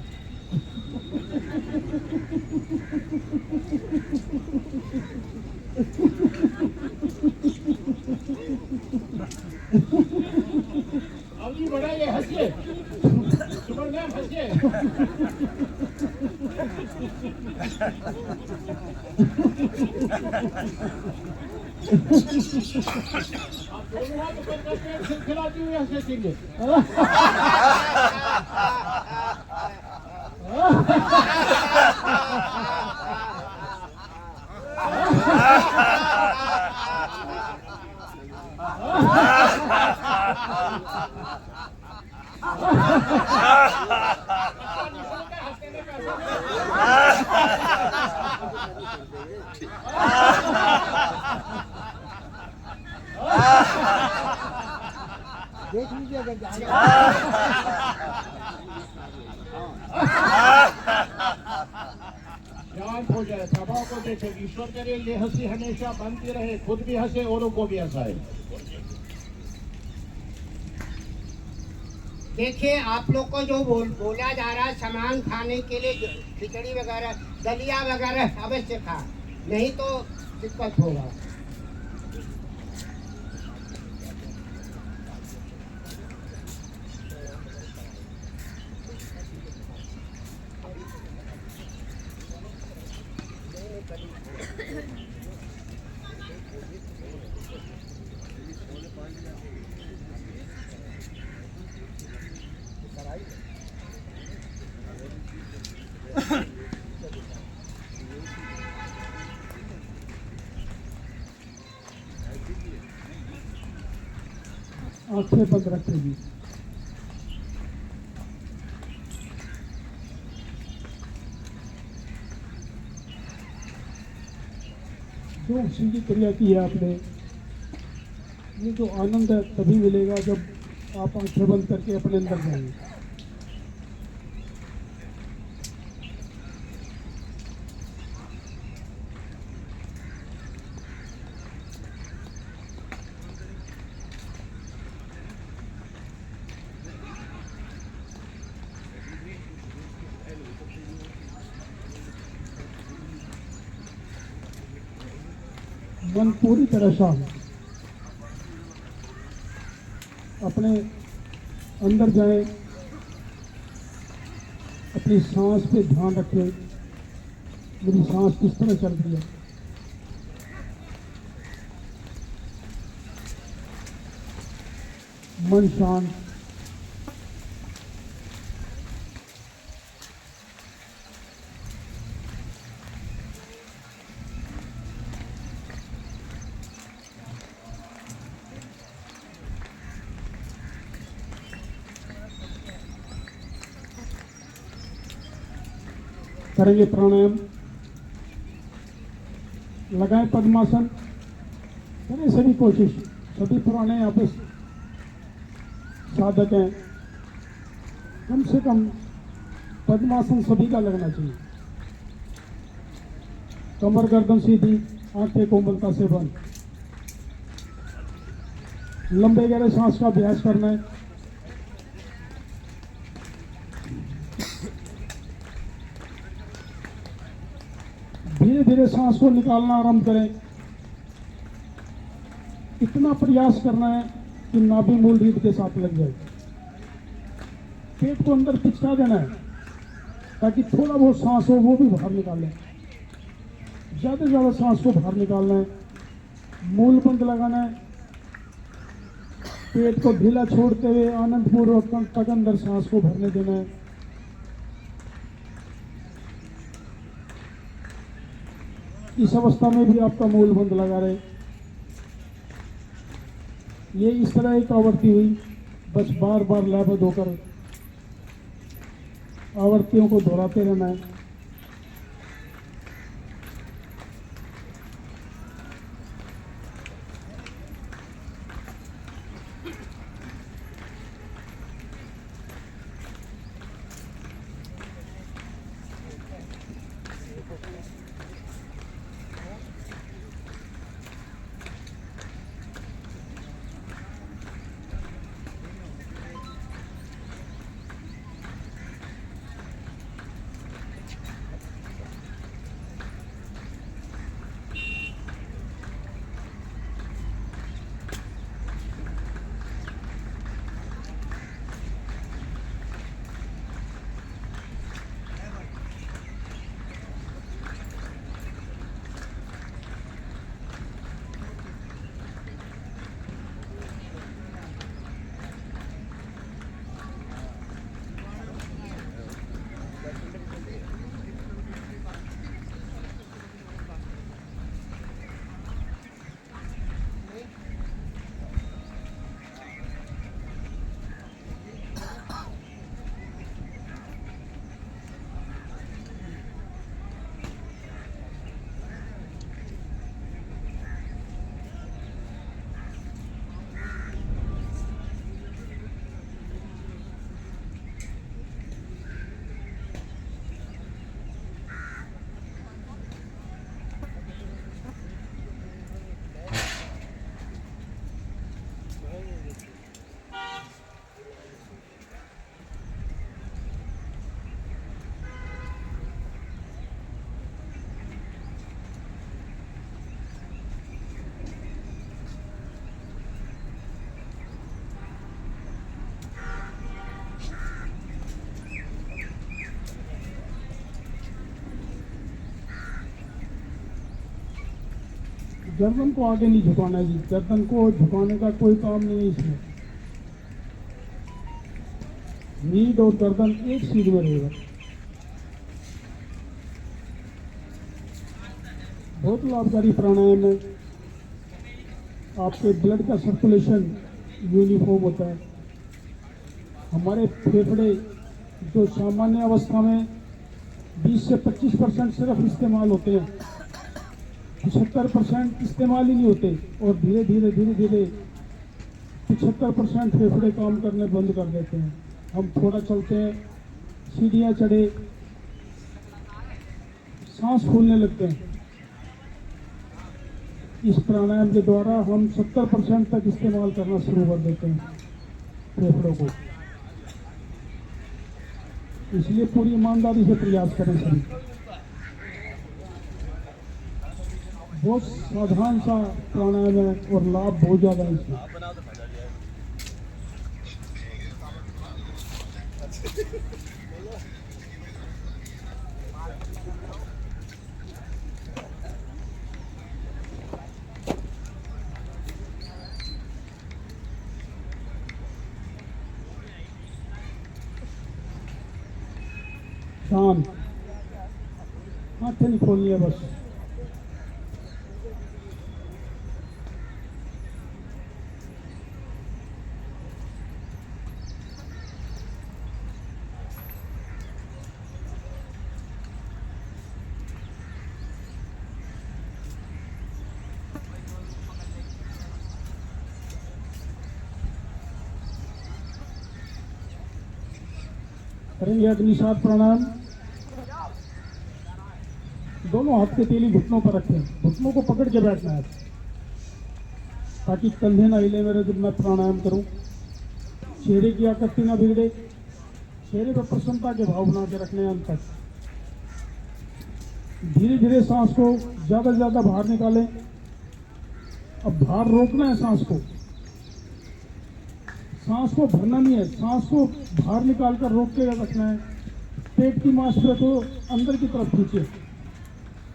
अभी बड़ा ये हंसिए, सुबह मैम हंसिए। आप दोनों हाथ ऊपर करके खिलाती हुई हंसेंगे। देख लीजिए अगर जाएगा शांत हो जाए, प्रभाव को देखे। ईश्वर करे ये हंसी हमेशा बनती रहे, खुद भी हंसे औरों को भी हंसाए। देखिए आप लोग को जो बोला जा रहा है सामान खाने के लिए खिचड़ी वगैरह दलिया वगैरह अवश्य खा, नहीं तो दिक्कत होगा। आंखें बंद रखेगी। जो ऑक्सीजन की क्रिया की है आपने, ये जो आनंद है तभी मिलेगा जब आप आंखें बंद करके अपने अंदर जाएंगे। मन पूरी तरह शांत, अपने अंदर जाए, अपनी सांस पे ध्यान रखें। मेरी सांस किस तरह चल रही है, मन शांत। करेंगे प्राणायाम, लगाएं पद्मासन, करें सभी कोशिश। सभी पुराने यहाँ पे साधक हैं, कम से कम पद्मासन सभी का लगना चाहिए। कमर गर्दन सीधी, आंखें कोमलता से बंद, लंबे गहरे सांस का अभ्यास करना है। धीरे धीरे सांस को निकालना आरंभ करें। इतना प्रयास करना है कि नाभि मूल रीढ़ के साथ लग जाए। पेट को अंदर खिंचा देना है ताकि थोड़ा बहुत सांस हो वो भी बाहर निकालें। ज्यादा से ज्यादा सांस को बाहर निकालना है। मूल बंद लगाना है। पेट को ढीला छोड़ते हुए आनंद पूर्वक तक अंदर सांस को भरने देना है। इस अवस्था में भी आपका मूल बंद लगा रहे। ये इस तरह एक आवृत्ति हुई, बस बार बार लयबद्ध होकर आवृत्तियों को दोहराते रहना है। गर्दन को आगे नहीं झुकाना है जी, गर्दन को झुकाने का कोई काम नहीं है इसमें। रीढ़ और गर्दन एक सीध में रहेगा। बहुत लाभकारी प्राणायाम है। आपके ब्लड का सर्कुलेशन यूनिफॉर्म होता है। हमारे फेफड़े जो सामान्य अवस्था में 20 से 25% सिर्फ इस्तेमाल होते हैं, 75% इस्तेमाल ही नहीं होते, और धीरे धीरे 75% फेफड़े काम करने बंद कर देते हैं। हम थोड़ा चलते हैं, सीढ़ियाँ चढ़े, सांस फूलने लगते हैं। इस प्राणायाम के द्वारा हम 70% तक इस्तेमाल करना शुरू कर देते हैं फेफड़ों को। इसलिए पूरी ईमानदारी से प्रयास करें सभी। बहुत साधारण सा प्राणायाम है और लाभ बहुत ज़्यादा है इसमें। शांत, आंखें नहीं खोलनी है बस। करेंगे अग्निसात प्राणायाम। दोनों हाथ के तेली घुटनों पर रखें, घुटनों को पकड़ के बैठना है ताकि कंधे ना हिले मेरे जब मैं प्राणायाम करूं। चेहरे की आकृति ना बिगड़े, चेहरे पर प्रसन्नता के भाव बना के रखने हैं अंत तक। धीरे धीरे सांस को ज़्यादा से ज़्यादा बाहर निकालें। अब बाहर रोकना है सांस को, सांस को भरना नहीं है, सांस को बाहर निकाल कर रोक के रखना है। पेट की मांसपेशियों को अंदर की तरफ खींचे,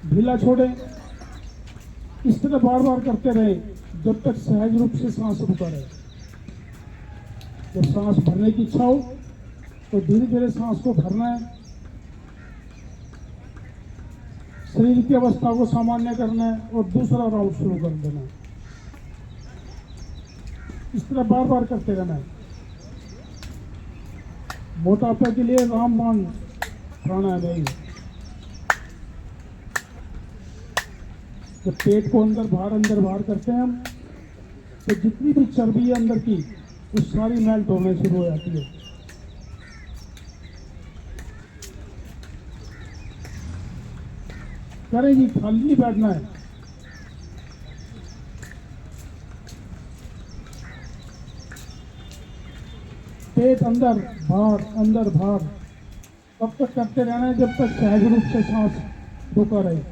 ढीला छोड़ें। इस तरह बार बार करते रहे जब तक सहज रूप से सांस रुका रहे। जब सांस भरने की इच्छा हो तो धीरे धीरे सांस को भरना है। शरीर की अवस्था को सामान्य करना है और दूसरा राउंड शुरू कर देना है। इस तरह बार बार करते रहना है। मोटापे के लिए रामबाण प्राणायाम है। जब पेट को अंदर बाहर करते हैं हम, तो जितनी भी चर्बी है अंदर की वो सारी मेल्ट होने शुरू हो जाती है। करें जी, खाली नहीं बैठना है। पेट अंदर बाहर तब तक करते रहना है जब तक सहज रूप से सांस रुका रहे।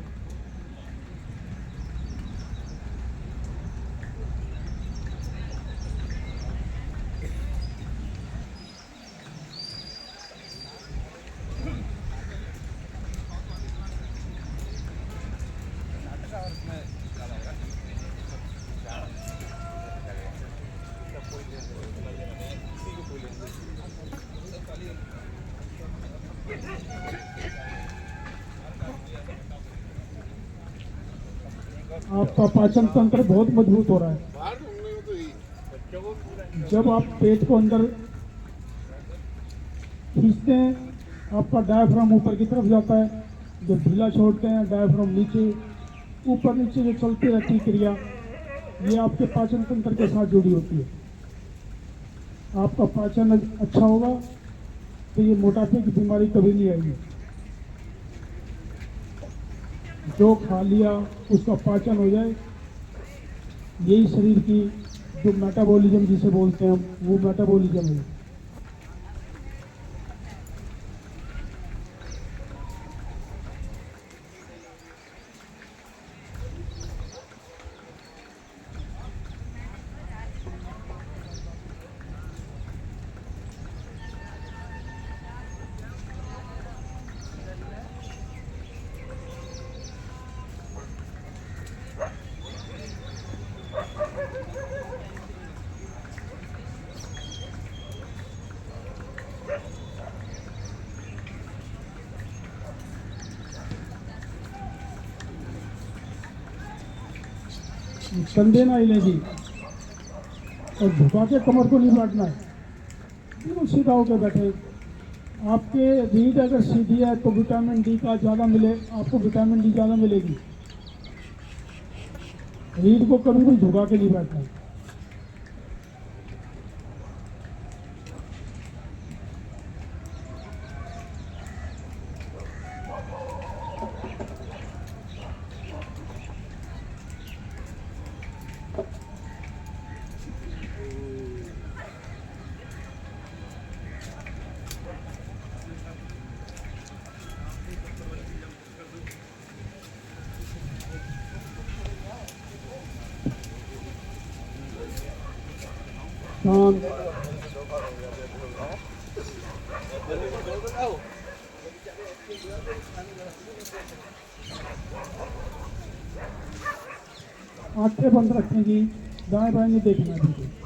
आपका पाचन तंत्र बहुत मजबूत हो रहा है। बाहर घूमने में तो ही जब आप पेट को अंदर खींचते हैं, आपका डायफ्राम ऊपर की तरफ जाता है। जब ढीला छोड़ते हैं, डायफ्राम नीचे ऊपर नीचे जो चलती रहती क्रिया, ये आपके पाचन तंत्र के साथ जुड़ी होती है। आपका पाचन अच्छा होगा तो ये मोटापे की बीमारी कभी नहीं आएगी। जो खा लिया उसका पाचन हो जाए, यही शरीर की जो मेटाबॉलिज्म जिसे बोलते हैं हम, वो मेटाबॉलिज्म है। कंधे ना हिले जी, और झुका के कमर को नहीं काटना है, बिल्कुल सीधा होकर बैठे। आपके रीढ़ अगर सीधी है तो विटामिन डी का ज़्यादा मिले, आपको विटामिन डी ज़्यादा मिलेगी। रीढ़ को कभी भी झुका के नहीं बैठना है। शांत, आंखें बंद रखेंगी, दाएं बाएं नहीं देखना है।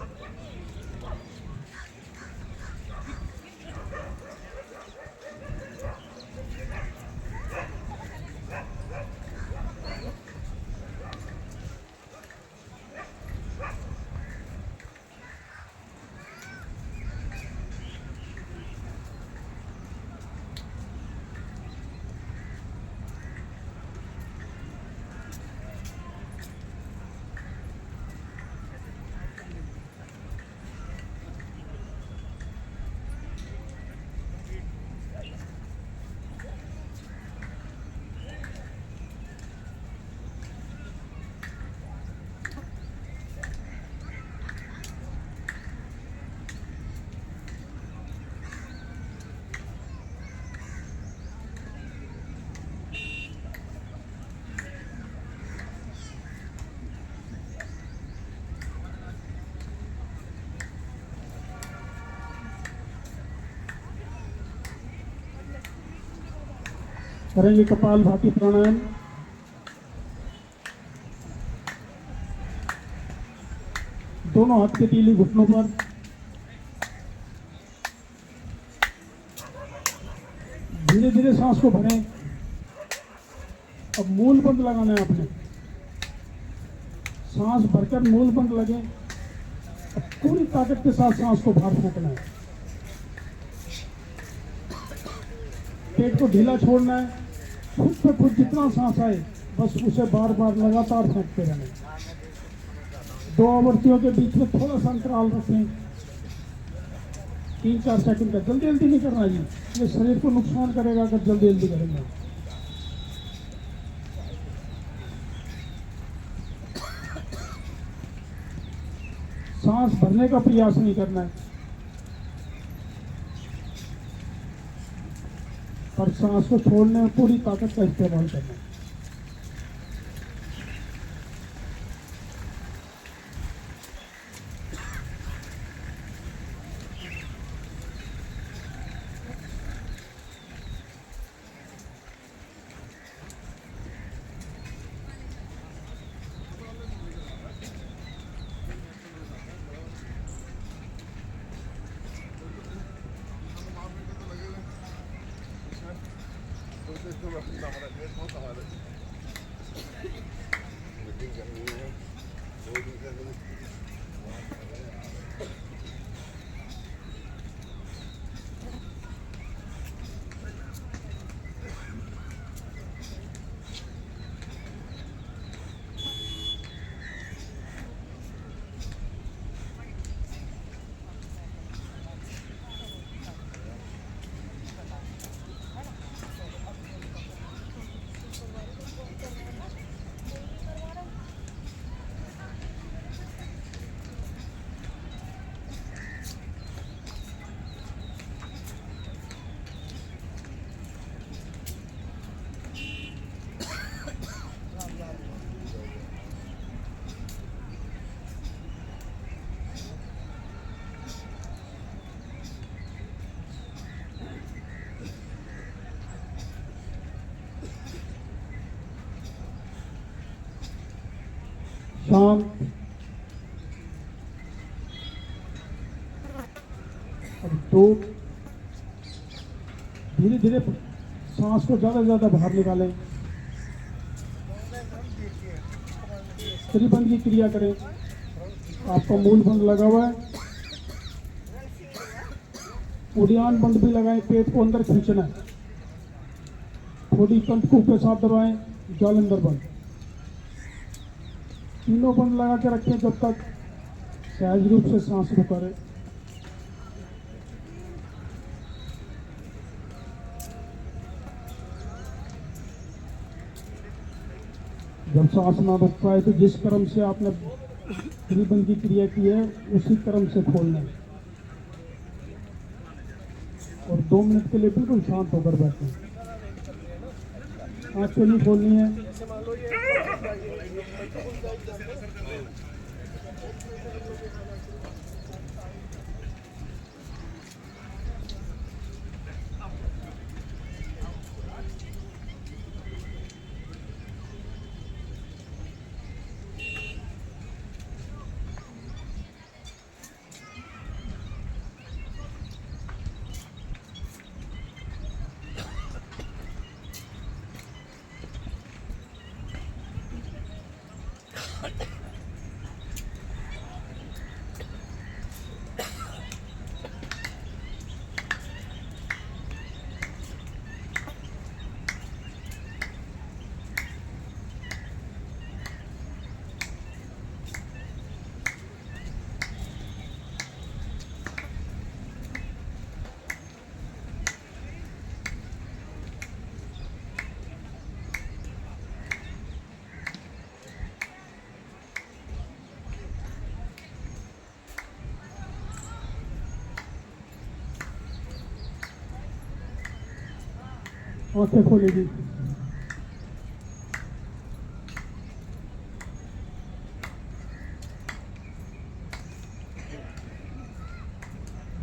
करेंगे कपाल भाती प्राणायाम। दोनों हाथ के तीली घुटनों पर, धीरे धीरे सांस को भरें। अब मूल बंद लगाना है आपने, सांस भरकर मूल बंद लगे। अब पूरी ताकत के साथ सांस को बाहर फेंकना है, पेट को ढीला छोड़ना है। खुद पे खुद जितना सांस आए बस उसे बार बार लगातार फेंकते रहना है। दो आवर्तियों के बीच में थोड़ा सा अंतराल रखें, 3-4 सेकंड का। जल्दी जल्दी नहीं करना जी, ये शरीर को नुकसान करेगा अगर जल्दी जल्दी करेंगे। सांस भरने का प्रयास नहीं करना है, और सांस को छोड़ने में पूरी ताकत का इस्तेमाल करना है। शांत। अब 2, धीरे धीरे सांस को ज्यादा से ज्यादा बाहर निकालें। त्रिबंध की क्रिया करें। आपका मूल बंध लगा हुआ है, उड़ियान बंध भी लगाएं, पेट को अंदर खींचना है, थोड़ी कंटकू के साथ दबाएं, जालंधर बंध। तीनों बंध लगा के रखें जब तक सहज रूप से सांस रुका रहे। जब सांस ना रुक पाए तो जिस क्रम से आपने त्रिबंध की क्रिया की है उसी क्रम से खोलना है और 2 मिनट के लिए बिल्कुल शांत होकर बैठे। आंखें नहीं खोलनी है। आंखें खोलेगी।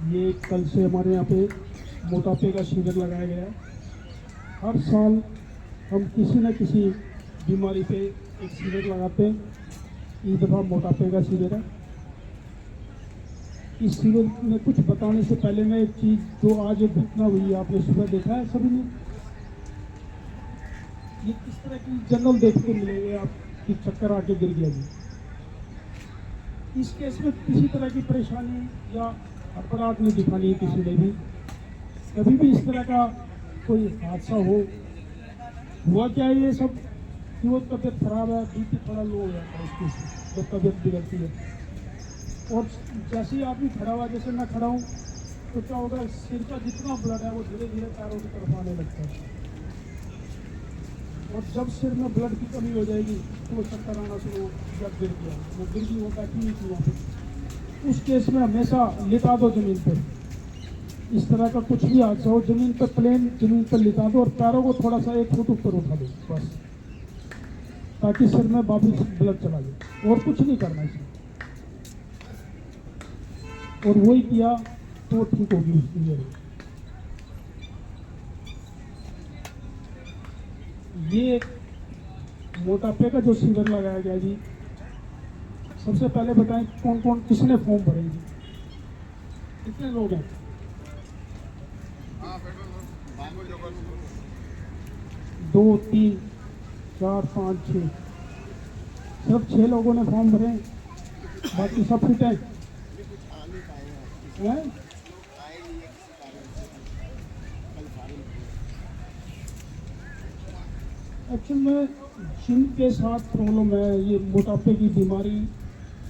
ये कल से हमारे यहाँ पे मोटापे का शिविर लगाया गया है। हर साल हम किसी न किसी बीमारी पे एक शिविर लगाते हैं। इस दफ़ा मोटापे का शिविर है। इस शिविर में कुछ बताने से पहले मैं एक चीज़ जो आज एक घटना हुई है, आपने सुबह देखा है सभी ने, ये किस तरह की जनरल देखते मिलेंगे आप कि चक्कर आके गिर गया जी। इस केस में किसी तरह की परेशानी या हड़बड़ाहट नहीं दिखानी है किसी ने भी। कभी भी इस तरह का कोई हादसा हुआ क्या है ये सब कि वो तबीयत खराब है, बीपी थोड़ा लो हो जाता है उसकी जब तबीयत बिगड़ती है। और जैसे ही आदमी खड़ा हुआ, जैसे मैं खड़ा हूँ तो क्या होगा, सिर का जितना ब्लड है वो धीरे धीरे पैरों की तरफ आने लगता है। और जब सिर में ब्लड की कमी हो जाएगी तो वो चक्कर आना शुरू, जब गिर गया वो गिर गई, वो बैठी नहीं थी वहाँ पे। उस केस में हमेशा लिटा दो ज़मीन पर। इस तरह का कुछ भी हादसा हो, ज़मीन पर प्लेन ज़मीन पर लिटा दो और पैरों को थोड़ा सा 1 फुट ऊपर उठा दो बस, ताकि सिर में वापस ब्लड चला जाए। और कुछ नहीं करना इसमें। और वही किया तो ठीक होगी उसकी जरूर। ये मोटापे का जो शिविर लगाया गया जी, सबसे पहले बताएं कौन कौन किसने फॉर्म भरे जी, कितने लोग हैं? 2 3 4 5 6, सिर्फ 6 लोगों ने फॉर्म भरे, बाकी सब फिट है। एक्चुअल में जिनके साथ प्रॉब्लम है, ये मोटापे की बीमारी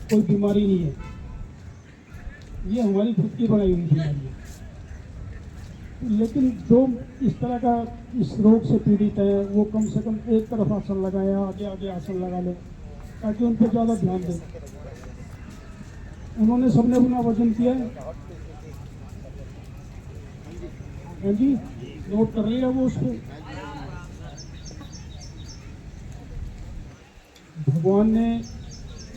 कोई बीमारी नहीं है, ये हमारी खुद की बनाई हुई बीमारी है। लेकिन जो इस तरह का इस रोग से पीड़ित है वो कम से कम एक तरफ आसन लगाए, आगे आगे आसन लगा लें ताकि उन पर ज़्यादा ध्यान दें। उन्होंने सबने अपना वजन किया है, हाँ जी, नोट कर लिया वो उसको। भगवान ने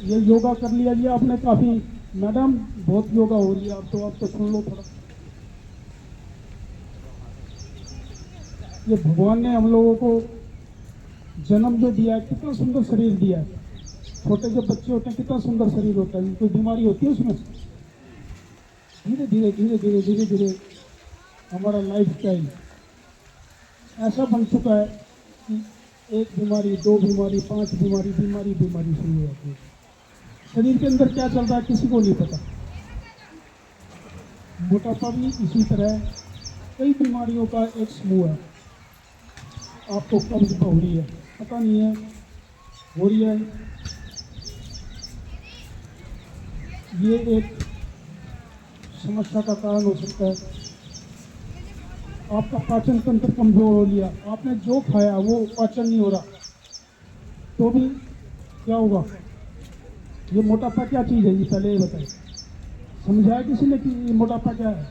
ये योगा कर लिया जी आपने काफ़ी, मैडम बहुत योगा हो रही है आप तो सुन लो थोड़ा। ये भगवान ने हम लोगों को जन्म जो दिया है, कितना सुंदर शरीर दिया है। छोटे जो बच्चे होते हैं कितना सुंदर शरीर होता है, कोई बीमारी होती है उसमें? धीरे धीरे धीरे धीरे धीरे धीरे हमारा लाइफ स्टाइल ऐसा बन चुका है कि एक बीमारी, दो बीमारी, 5 बीमारी बीमारी शुरू हो जाती है। शरीर के अंदर क्या चल रहा है किसी को नहीं पता। मोटापा भी इसी तरह कई बीमारियों का एक समूह है। आपको कब्ज हो रही है, पता नहीं है, हो रही है, ये एक समस्या का कारण हो सकता है। आपका पाचन तंत्र कमजोर हो लिया, आपने जो खाया वो पाचन नहीं हो रहा, तो भी क्या होगा? ये मोटापा क्या चीज़ है, ये पहले ये बताइए। समझाया किसी ने कि ये मोटापा क्या है?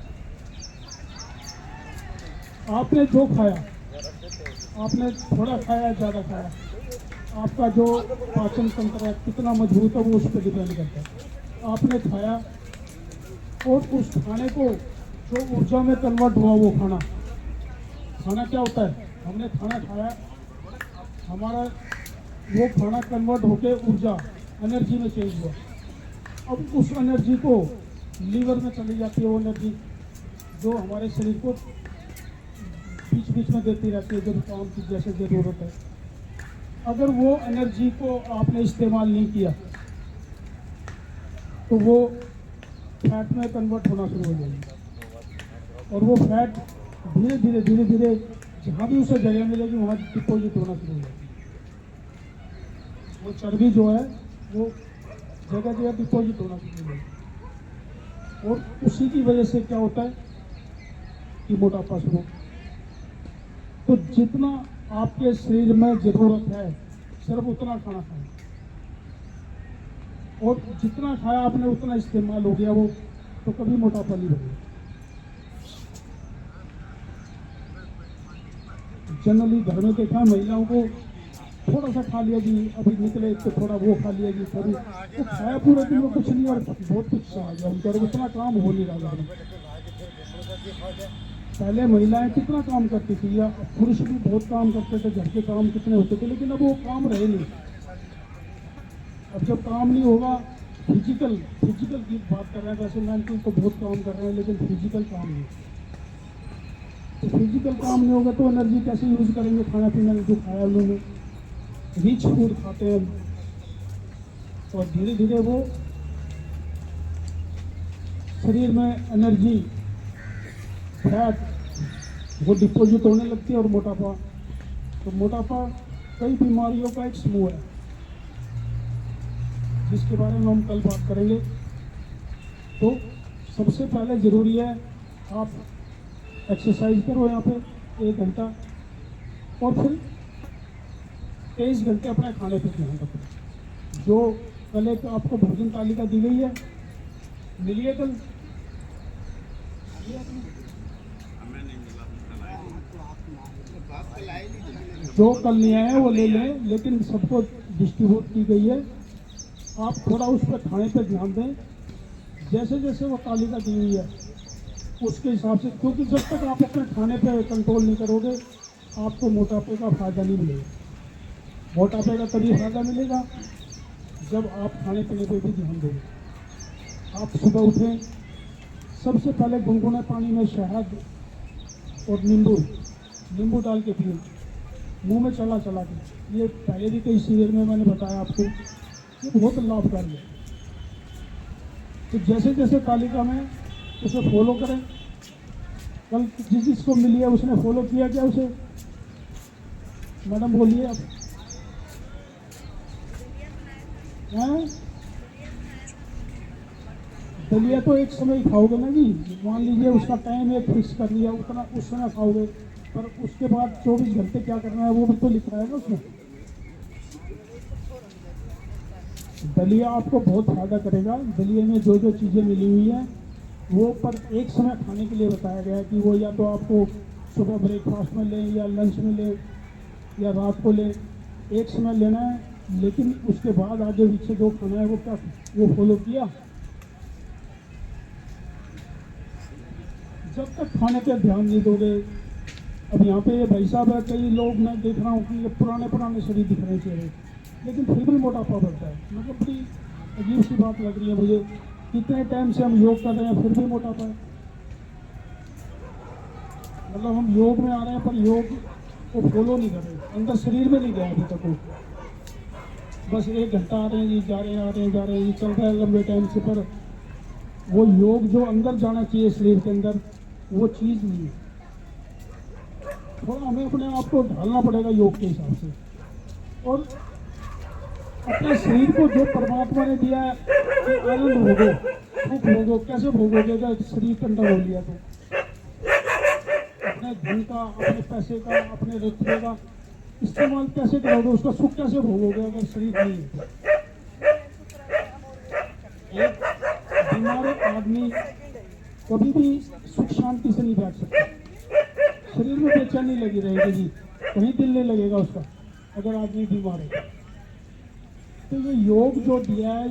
आपने जो खाया, आपने थोड़ा खाया, ज़्यादा खाया, आपका जो पाचन तंत्र है कितना मजबूत है वो उस पर डिपेंड करता है। आपने खाया और उस खाने को जो ऊर्जा में कन्वर्ट हुआ वो खाना क्या होता है? हमने खाना खाया, हमारा वो खाना कन्वर्ट होके ऊर्जा एनर्जी में चेंज हुआ। अब उस एनर्जी को लीवर में चली जाती है, वो एनर्जी जो हमारे शरीर को बीच बीच में देती रहती है जब काम की जैसे ज़रूरत है। अगर वो एनर्जी को आपने इस्तेमाल नहीं किया तो वो फैट में कन्वर्ट होना शुरू हो जाएगी और वो फैट धीरे धीरे जहाँ भी उसे जगह मिलेगी वहाँ डिपोजिट होना शुरू हो जाएगी। वो चर्बी जो है वो जगह जगह डिपोजिट होना शुरू हो जाएगी और उसी की वजह से क्या होता है कि मोटापा शुरू। तो जितना आपके शरीर में ज़रूरत है सिर्फ उतना खाना खाएं और जितना खाया आपने उतना इस्तेमाल हो गया वो, तो कभी मोटापा नहीं बढ़ेगा। जनरली घर में देखा महिलाओं को थोड़ा सा खा लिया जी, अभी निकले तो थोड़ा वो खा लिया जी, कभी तो खाया पूरे दिन में कुछ नहीं और बहुत कुछ आ गया उनका, उतना काम हो नहीं रहा। पहले महिलाएं कितना काम करती थी या पुरुष भी बहुत काम करते थे, घर के काम कितने होते थे, लेकिन अब वो काम रहे नहीं। अब जब काम नहीं होगा, फिजिकल की बात कर रहे हैं, वैसे मेंटल तो बहुत काम कर रहे हैं लेकिन फिजिकल काम नहीं। तो फिजिकल काम नहीं होगा तो एनर्जी कैसे यूज करेंगे? खाना पीना जो खाया उन्होंने, रिच फूड खाते हैं और धीरे धीरे वो शरीर में एनर्जी फैट वो डिपोजिट होने लगती है और मोटापा। तो मोटापा कई बीमारियों का एक समूह है जिसके बारे में हम कल बात करेंगे। तो सबसे पहले ज़रूरी है आप एक्सरसाइज करो यहाँ पे 1 घंटा और फिर 23 घंटे अपने खाने पर ध्यान रखो। जो कल एक आपको भोजन तालिका दी गई है, मिलिए कल? जो कल नहीं आए वो ले लें, लेकिन सबको डिस्ट्रीब्यूट की गई है। आप थोड़ा उस पर खाने पर ध्यान दें, जैसे जैसे वो तालिका दी हुई है उसके हिसाब से, क्योंकि जब तक आप अपने खाने पर कंट्रोल नहीं करोगे आपको मोटापे का फ़ायदा नहीं मिलेगा। मोटापे का तभी फ़ायदा मिलेगा जब आप खाने पीने पर भी ध्यान दोगे। आप सुबह उठें, सबसे पहले गुनगुने पानी में शहद और नींबू डाल के पिए, मुंह में चला के। ये पहले भी कई सीरियल में मैंने बताया आपको, ये बहुत लाभकारी है। तो जैसे जैसे तालिका में उसे फॉलो करें। कल जिसको मिली है उसने फॉलो किया क्या उसे? मैडम बोलिए आप। हैं? दलिया तो एक समय ही खाओगे ना जी, मान लीजिए उसका टाइम एक फिक्स कर लिया, उतना उस समय खाओगे, पर उसके बाद 24 घंटे क्या करना है वो भी तो लिखा है ना उसमें। दलिया आपको बहुत फायदा करेगा। दलिया में जो जो चीज़ें मिली हुई हैं वो पर एक समय खाने के लिए बताया गया है कि वो या तो आपको सुबह ब्रेकफास्ट में लें या लंच में लें या रात को लें, एक समय लेना है। लेकिन उसके बाद आगे पीछे जो खाना है वो फॉलो किया। जब तक खाने पे ध्यान नहीं दोगे, अब यहाँ पे ये भाई साहब है, कई लोग मैं देख रहा हूँ कि ये पुराने शरीर दिख रहे चेहरे, लेकिन फिर भी मोटापा बढ़ता है। मतलब बड़ी अजीब सी बात लग रही है मुझे, कितने टाइम से हम योग कर रहे हैं फिर भी मोटापा है। मतलब हम योग में आ रहे हैं पर योग वो फॉलो नहीं कर रहे, अंदर शरीर में नहीं गया अभी तक वो। बस 1 घंटा आ रहे हैं जी, जा रहे हैं, आ रहे हैं, जा रहे हैं, ये चल रहा है लंबे टाइम से, पर वो योग जो अंदर जाना चाहिए शरीर के अंदर, वो चीज़ नहीं है। थोड़ा हमें अपने आप को ढालना पड़ेगा योग के हिसाब से, और अपने शरीर को जो परमात्मा ने दिया है कि आनंद भोगो, सुख भोगो। कैसे भोगोगे जब शरीर के अंदर हो लिया तो? अपने धन का, अपने पैसे का, अपने रुतबे का इस्तेमाल कैसे करोगे? उसका सुख कैसे भोगोगे अगर शरीर नहीं है? एक बीमार आदमी कभी भी सुख शांति से नहीं बैठ सकता, शरीर में बेचैनी लगी रहेगी जी, कहीं दिल नहीं लगेगा उसका अगर आदमी बीमार है। तो ये योग जो दिया है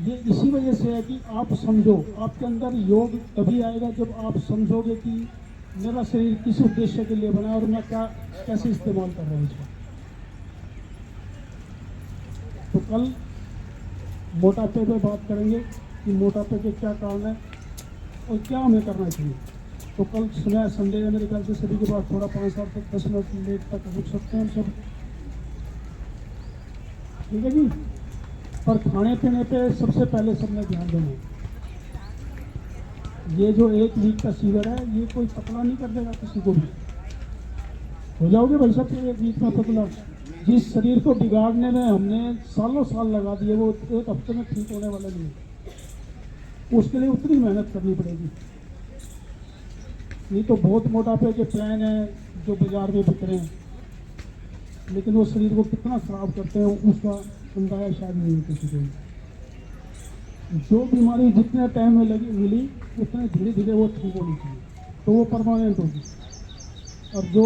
ये इसी वजह से है कि आप समझो, आपके अंदर योग तभी आएगा जब आप समझोगे कि मेरा शरीर किस उद्देश्य के लिए बना है और मैं क्या कैसे इस्तेमाल कर रहा हूँ इसका। तो कल मोटापे पे बात करेंगे कि मोटापे के क्या कारण है और क्या हमें करना चाहिए। तो कल सुबह संडे है, मेरे ख्याल से सभी के पास थोड़ा 5-7 तक 10 मिनट लेट तक रुक सकते हैं हम सब, ठीक है जी। पर खाने पीने पे सबसे पहले सबने ध्यान देना है। ये जो 1 वीक का शिविर है ये कोई पतला नहीं कर देगा किसी को भी। हो जाओगे भाई सब 1 वीक में पतला। जिस शरीर को बिगाड़ने में हमने सालों साल लगा दिए वो 1 हफ्ते में ठीक होने वाला नहीं है। उसके लिए उतनी मेहनत करनी पड़ेगी। नहीं तो बहुत मोटापे के प्लान हैं जो बाजार में बिक रहे हैं, लेकिन वो शरीर को कितना खराब करते हैं उसका अंदाजा शायद नहीं है किसी को। जो बीमारी जितने टाइम में लगी मिली उतने धीरे धीरे वो ठीक होनी चाहिए, तो वो परमानेंट होगी। और जो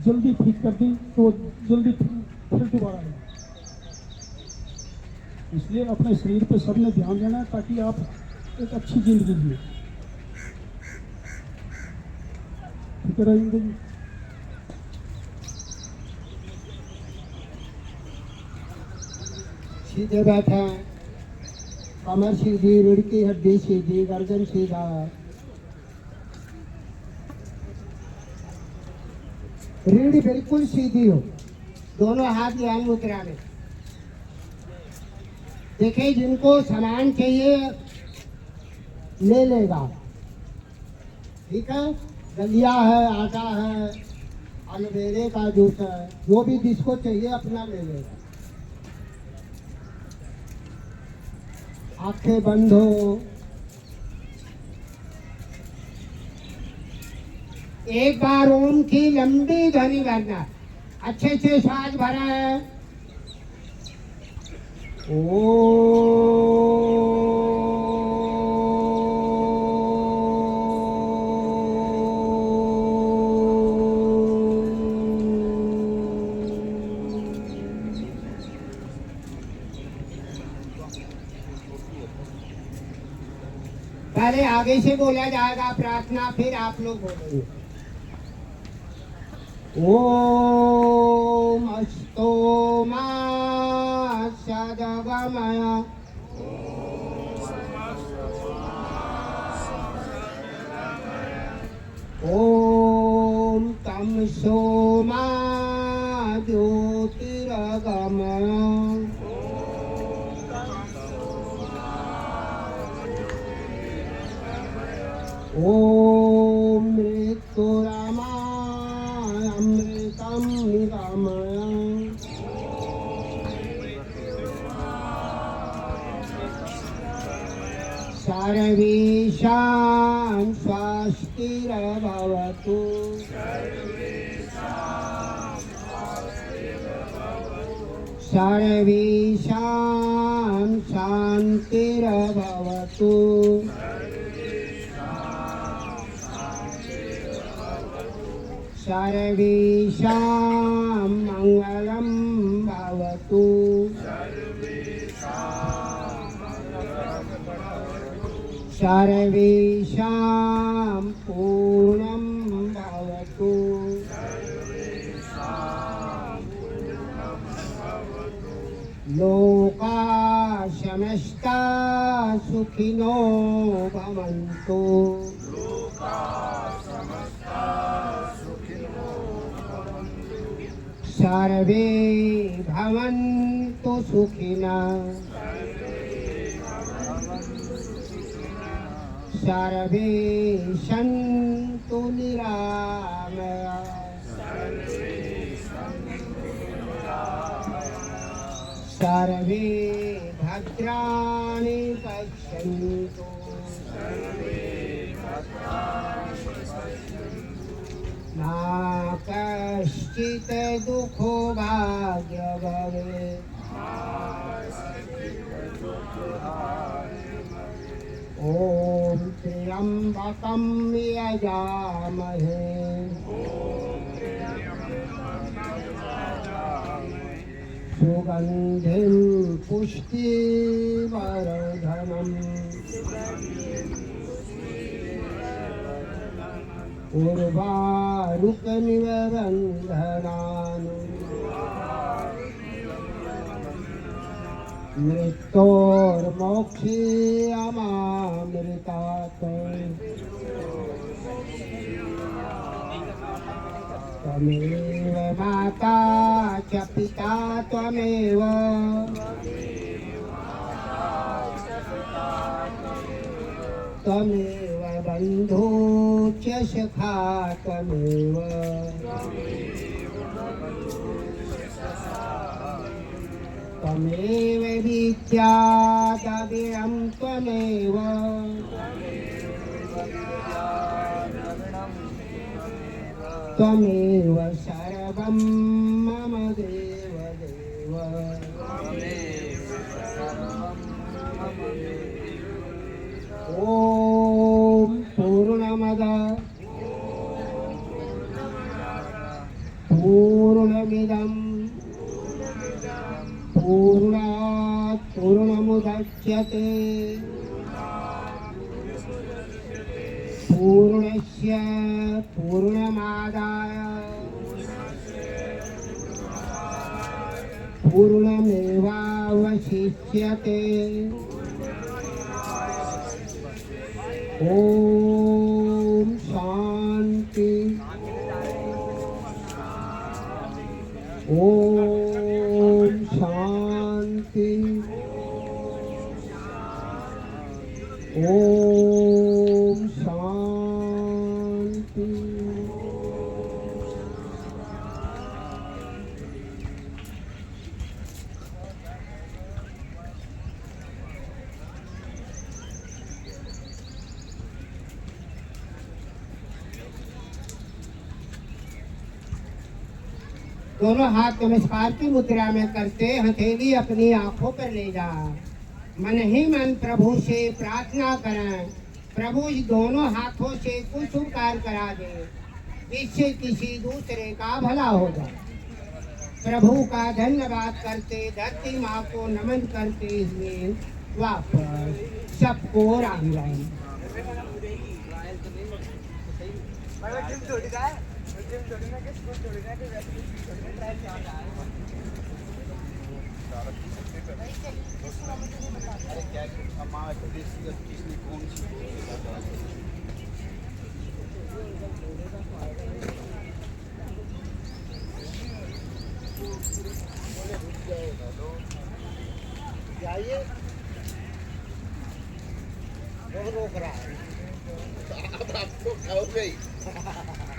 जल्दी ठीक कर दी तो जल्दी फिर दोबारा आएगी। इसलिए अपने शरीर पे सबने ध्यान देना है ताकि आप एक अच्छी जिंदगी जिए। ठीक है राजेंद्र जी? सीधे बैठे, कमर सीधी, रीढ़ की हड्डी सीधी, गर्दन सीधा, रीढ़ बिल्कुल सीधी हो, दोनों हाथ ध्यान मुद्रा में। देखिए जिनको सामान चाहिए ले लेगा, ठीक है। दलिया है, आटा है, अलवेरे का जूस है, जो भी जिसको चाहिए अपना ले लेगा। आंखें बंद हो, एक बार ओम की लंबी ध्वनि भरना, अच्छे से सांस भरा है। पहले आगे से बोला जाएगा प्रार्थना, फिर आप लोग बोलेंगे। ओम अस्तो मा सदगमय, ओम तमसो मा ज्योतिर्गमय, ओम मृत्युरामाय अमृतम निरामय, सर्वेषां स्वस्तिर्भवतु, सर्वेषां शान्तिर्भवतु, सर्वेषां मङ्गलं भवतु, सर्वेषां पूर्णं भवतु, लोकाः समस्ताः सुखिनो भवन्तु, सर्वे भवन्तु सुखिनः सर्वे सन्तु निरामयाः सर्वे भद्राणि पश्यन्तु मा कश्चित् दुःखो भाग्य भवेत् ॐ त्र्यम्बकं यजामहे सुगन्धिं पुष्टिवर्धनम् उर्वारुकमिव बन्धनानि मृत्योर्मोक्षीयमामृतात् त्वमेव माता च पिता त्वमेव त्वमेव बन्धु च सखा त्वमेव त्वमेव विद्याद्रविणं त्वमेव त्वमेव सर्वं मम देव देव ॐ पूर्णमद पूर्णमिदं पूर्णात् पूर्णमुदच्यते पूर्णस्य पूर्णमादाय पूर्णमेवावशिष्यते ॐ शान्ति ॐ शान्ति ॐ शान्ति दोनों हाथ नमस्कार की मुद्रा में करते हथेली अपनी आंखों पर ले जा मन ही मन प्रभु से प्रार्थना करें प्रभु इस दोनों हाथों से कुछ उपकार करा दे इससे किसी दूसरे का भला हो जाए प्रभु का धन्यवाद करते धरती माँ को नमन करते हुए वापस सबको राम राम अरे क्या अम्मा किसने कौन सी जाइए रोक रहा है अब आपको खाओ गई